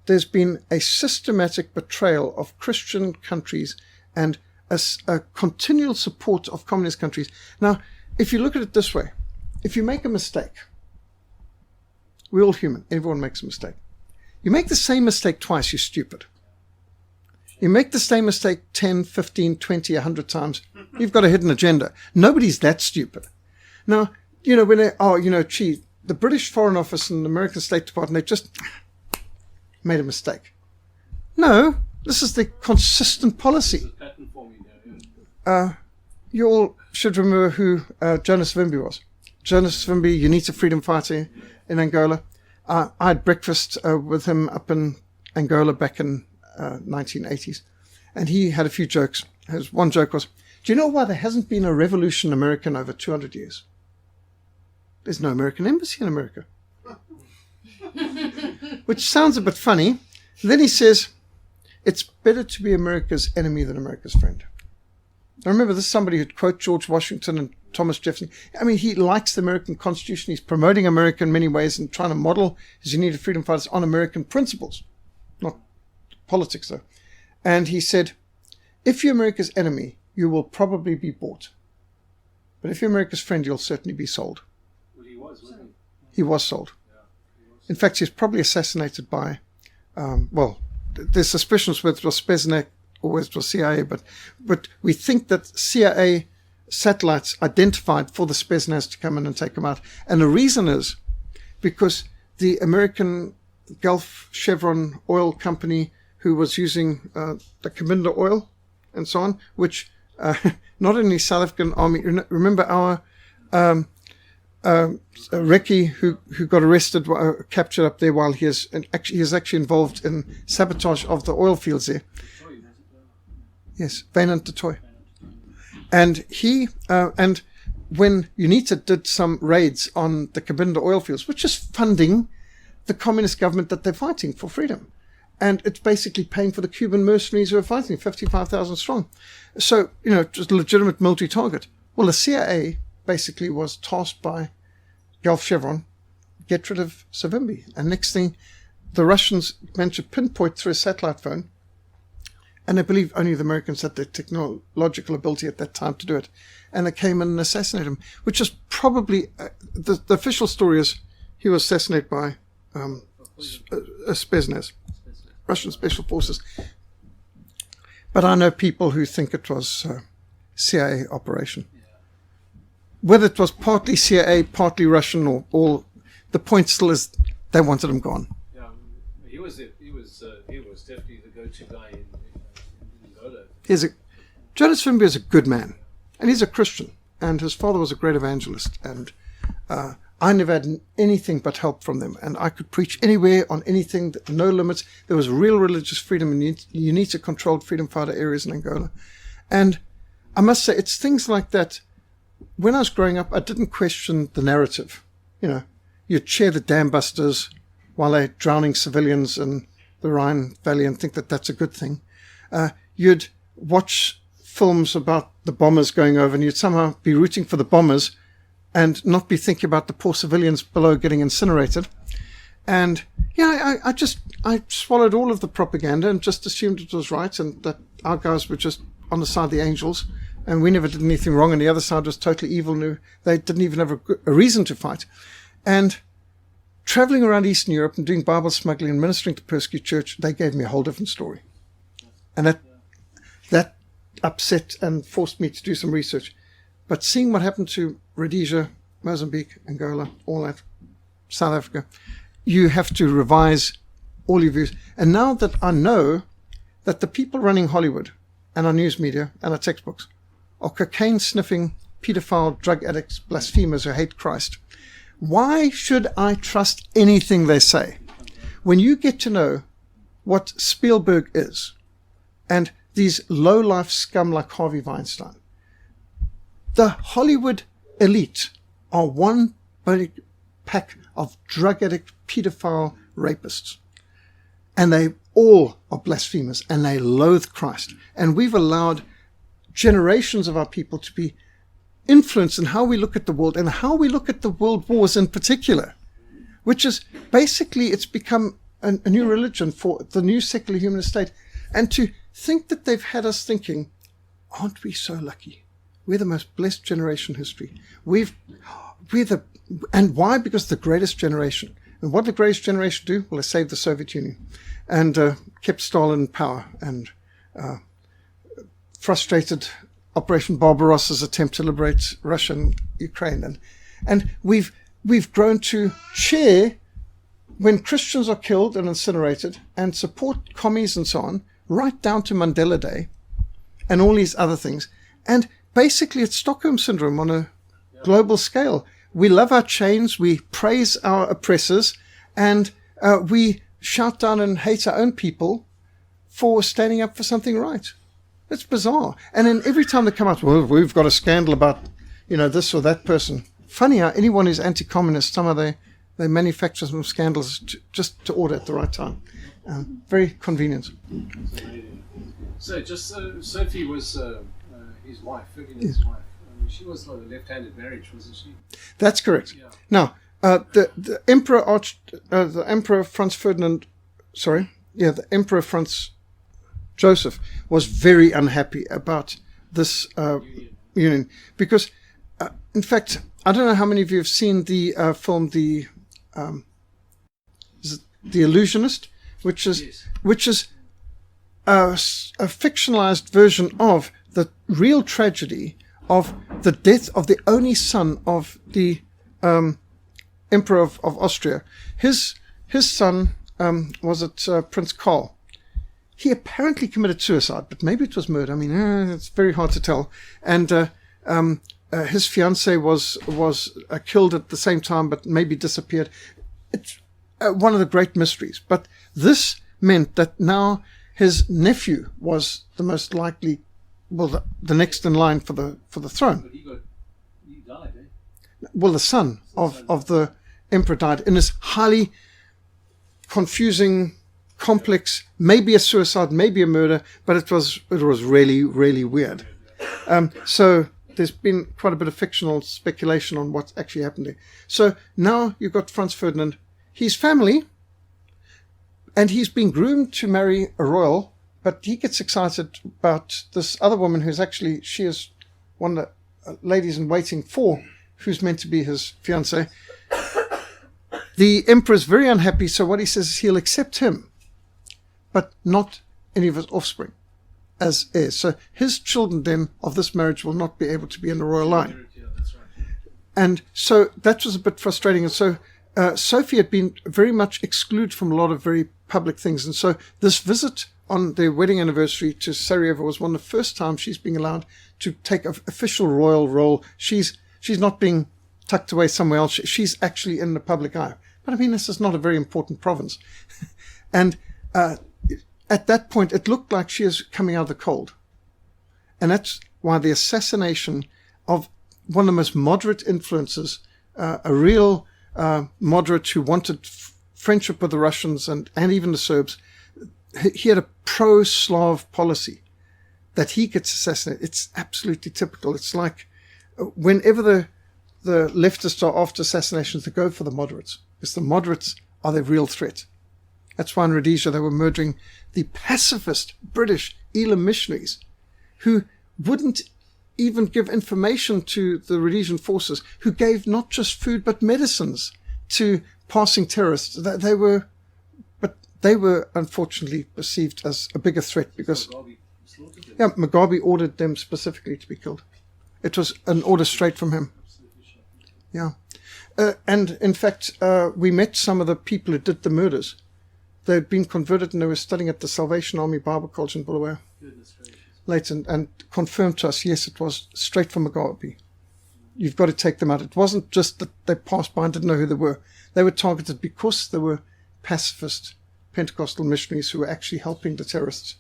there's been a systematic betrayal of Christian countries and a continual support of communist countries. Now, if you look at it this way, if you make a mistake, we're all human. Everyone makes a mistake. You make the same mistake twice, you're stupid. You make the same mistake 10, 15, 20, 100 times, you've got a hidden agenda. Nobody's that stupid. Now, when the British Foreign Office and the American State Department, they just made a mistake. No, this is the consistent policy. You all should remember who Jonas Savimbi was. Jonas Savimbi, UNITA freedom fighter in Angola. I had breakfast with him up in Angola back in 1980s, and he had a few jokes. His one joke was, do you know why there hasn't been a revolution in America in over 200 years? There's no American embassy in America. Which sounds a bit funny. And then he says, it's better to be America's enemy than America's friend. I remember this is somebody who'd quote George Washington and Thomas Jefferson. I mean, he likes the American Constitution. He's promoting America in many ways and trying to model his United Freedom Fighters on American principles. Not politics, though. And he said, if you're America's enemy, you will probably be bought. But if you're America's friend, you'll certainly be sold. Well, he was, wasn't he? He was sold. In fact, he was probably assassinated by, there's suspicions whether it was Spetsnaz or whether it was CIA, but we think that CIA satellites identified for the Spetsnaz to come in and take him out. And the reason is because the American Gulf Chevron oil company, who was using the Cabinda oil and so on, which not only South African army, remember our Recce, who got arrested, captured up there while he is actually involved in sabotage of the oil fields there. Yes, Wynand de Toy. And he, and when UNITA did some raids on the Cabinda oil fields, which is funding the communist government that they're fighting for freedom. And it's basically paying for the Cuban mercenaries who are fighting, 55,000 strong. So, just a legitimate military target. Well, the CIA basically was tasked by Gulf Chevron, get rid of Savimbi. And next thing, the Russians managed to pinpoint through a satellite phone, and I believe only the Americans had the technological ability at that time to do it, and they came in and assassinated him, which is probably, the official story is he was assassinated by Spetsnaz, Russian Special Forces. But I know people who think it was CIA operation. Whether it was partly CIA, partly Russian, or all, the point still is they wanted him gone. Yeah, he was definitely the go-to guy in Angola. Jonas Savimbi is a good man, and he's a Christian, and his father was a great evangelist, and I never had anything but help from them, and I could preach anywhere on anything, no limits. There was real religious freedom in UNITA-controlled freedom fighter areas in Angola. And I must say, it's things like that. When I was growing up, I didn't question the narrative. You'd cheer the dam busters while they're drowning civilians in the Rhine Valley and think that that's a good thing. You'd watch films about the bombers going over, and you'd somehow be rooting for the bombers and not be thinking about the poor civilians below getting incinerated. And I swallowed all of the propaganda and just assumed it was right, and that our guys were just on the side of the angels, and we never did anything wrong, and the other side was totally evil, and they didn't even have a reason to fight. And traveling around Eastern Europe and doing Bible smuggling and ministering to persecuted church, they gave me a whole different story. And that upset and forced me to do some research. But seeing what happened to Rhodesia, Mozambique, Angola, all that, South Africa, you have to revise all your views. And now that I know that the people running Hollywood and our news media and our textbooks are cocaine-sniffing, pedophile, drug addicts, blasphemers who hate Christ, why should I trust anything they say? When you get to know what Spielberg is, and these low-life scum like Harvey Weinstein, the Hollywood elite are one big pack of drug addict, pedophile rapists. And they all are blasphemers, and they loathe Christ. And we've allowed generations of our people to be influenced in how we look at the world and how we look at the world wars in particular, which is basically, it's become a new religion for the new secular humanist state. And to think that they've had us thinking, aren't we so lucky? We're the most blessed generation in history. And why? Because the greatest generation. And what did the greatest generation do? Well, they saved the Soviet Union and kept Stalin in power and frustrated Operation Barbarossa's attempt to liberate Russia and Ukraine. And we've grown to cheer when Christians are killed and incinerated and support commies and so on, right down to Mandela Day and all these other things. And basically it's Stockholm Syndrome on a global scale. We love our chains, we praise our oppressors, and we shout down and hate our own people for standing up for something right. It's bizarre. And then every time they come out, well, we've got a scandal about, this or that person. Funny how anyone who's anti-communist, somehow they manufacture some scandals just to order at the right time. Very convenient. So Sophie was his wife, Ferdinand's wife. She was like a left-handed marriage, wasn't she? That's correct. Yeah. Now, the Emperor Franz Ferdinand, the Emperor Franz Joseph was very unhappy about this union because, in fact, I don't know how many of you have seen the film The Illusionist, which is a fictionalized version of the real tragedy of the death of the only son of the Emperor of Austria. His son was Prince Karl. He apparently committed suicide, but maybe it was murder. I mean, it's very hard to tell. And his fiancée was killed at the same time, but maybe disappeared. It's one of the great mysteries. But this meant that now his nephew was the most likely, well, the next in line for the throne. But he died, eh? Well, the son of the emperor died in this highly confusing, complex, maybe a suicide, maybe a murder, but it was really, really weird. So there's been quite a bit of fictional speculation on what actually happened there. So now you've got Franz Ferdinand, his family, and he's been groomed to marry a royal, but he gets excited about this other woman she is one of the ladies in waiting for, who's meant to be his fiancée. The emperor's very unhappy, so what he says is he'll accept him, but not any of his offspring as heirs. So his children then of this marriage will not be able to be in the royal line. Yeah, that's right. And so that was a bit frustrating. And so Sophie had been very much excluded from a lot of very public things. And so this visit on their wedding anniversary to Sarajevo was one of the first times she's being allowed to take an official royal role. She's not being tucked away somewhere else. She's actually in the public eye. But I mean, this is not a very important province. And at that point, it looked like she is coming out of the cold. And that's why the assassination of one of the most moderate influences, a real moderate who wanted friendship with the Russians and even the Serbs, he had a pro-Slav policy that he gets assassinated. It's absolutely typical. It's like whenever the leftists are after assassinations, they go for the moderates, because the moderates are the real threat. That's why in Rhodesia they were murdering the pacifist British Elam missionaries who wouldn't even give information to the Rhodesian forces, who gave not just food but medicines to passing terrorists. They were unfortunately perceived as a bigger threat because Mugabe ordered them specifically to be killed. It was an order straight from him. Yeah. And in fact, we met some of the people who did the murders. They had been converted and they were studying at the Salvation Army Bible College in Bulawayo. Later, and confirmed to us, yes, it was straight from Mugabe. You've got to take them out. It wasn't just that they passed by and didn't know who they were. They were targeted because they were pacifist Pentecostal missionaries who were actually helping the terrorists.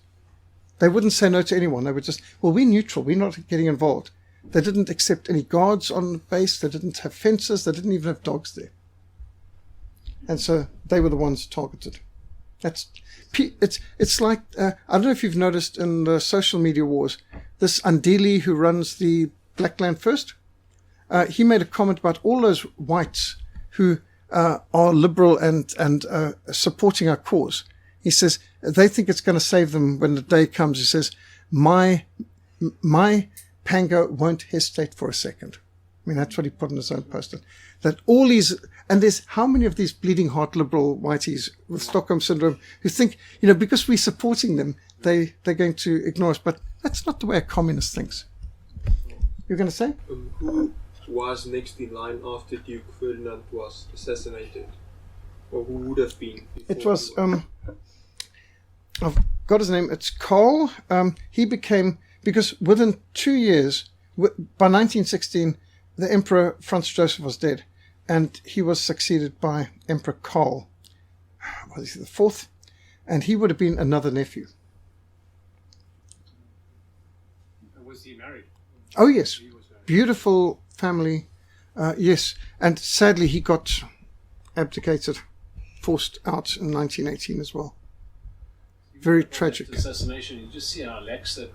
They wouldn't say no to anyone. They were just, well, we're neutral. We're not getting involved. They didn't accept any guards on the base. They didn't have fences. They didn't even have dogs there. And so they were the ones targeted. It's like, I don't know if you've noticed in the social media wars, this Andili who runs the Blackland First, he made a comment about all those whites who are liberal and supporting our cause. He says they think it's going to save them when the day comes. He says, my Pango won't hesitate for a second. I mean, that's what he put in his own poster. That all these, and there's how many of these bleeding heart liberal whiteys with Stockholm Syndrome who think, because we're supporting them, they're going to ignore us. But that's not the way a communist thinks. You're going to say? Who was next in line after Duke Ferdinand was assassinated? Or who would have been? It was, I've got his name, it's Karl. He became, because within 2 years, by 1916, the Emperor Franz Joseph was dead, and he was succeeded by Emperor Karl, was he the fourth? And he would have been another nephew. Was he married? Oh, yes. Beautiful family, yes. And sadly, he got abdicated, forced out in 1918 as well. Very tragic. Assassination, you just see how lax that.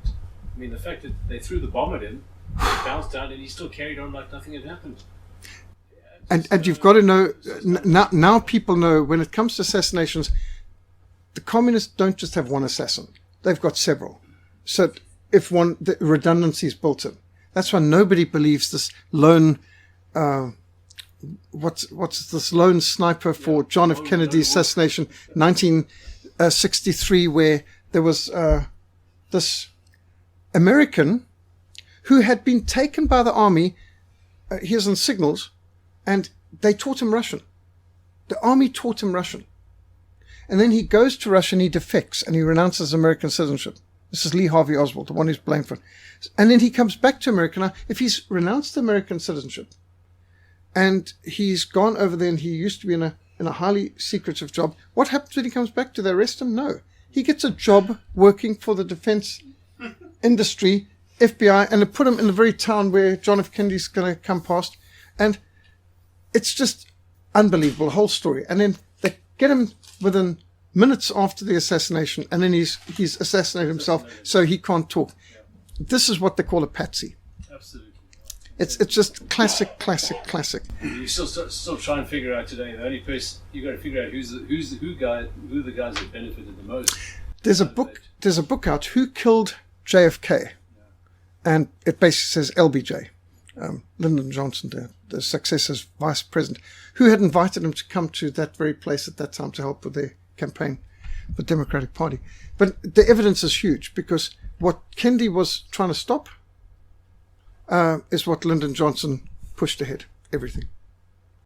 I mean, the fact that they threw the bomb at him, he bounced down, and he still carried on like nothing had happened. And you've got to know, now people know when it comes to assassinations, the communists don't just have one assassin. They've got several. So if the redundancy is built in. That's why nobody believes this lone, what's this lone sniper for John F. Kennedy's assassination, 1963, where there was this American who had been taken by the army, he was on signals, and they taught him Russian. The army taught him Russian. And then he goes to Russia and he defects and he renounces American citizenship. This is Lee Harvey Oswald, the one who's blamed for it. And then he comes back to America. Now, if he's renounced American citizenship and he's gone over there and he used to be in a highly secretive job, what happens when he comes back? Do they arrest him? No. He gets a job working for the defense industry, FBI, and they put him in the very town where John F. Kennedy's going to come past. And it's just unbelievable, the whole story. And then they get him within minutes after the assassination, and then he's assassinated himself, so he can't talk. This is what they call a patsy. Absolutely. It's just classic. You still try and figure out today. The only person you got to figure out who the guys that benefited the most. There's a book out, Who Killed JFK, and it basically says LBJ, Lyndon Johnson, the successor's vice president, who had invited him to come to that very place at that time to help with their campaign for the Democratic Party. But the evidence is huge, because what Kennedy was trying to stop is what Lyndon Johnson pushed ahead, everything.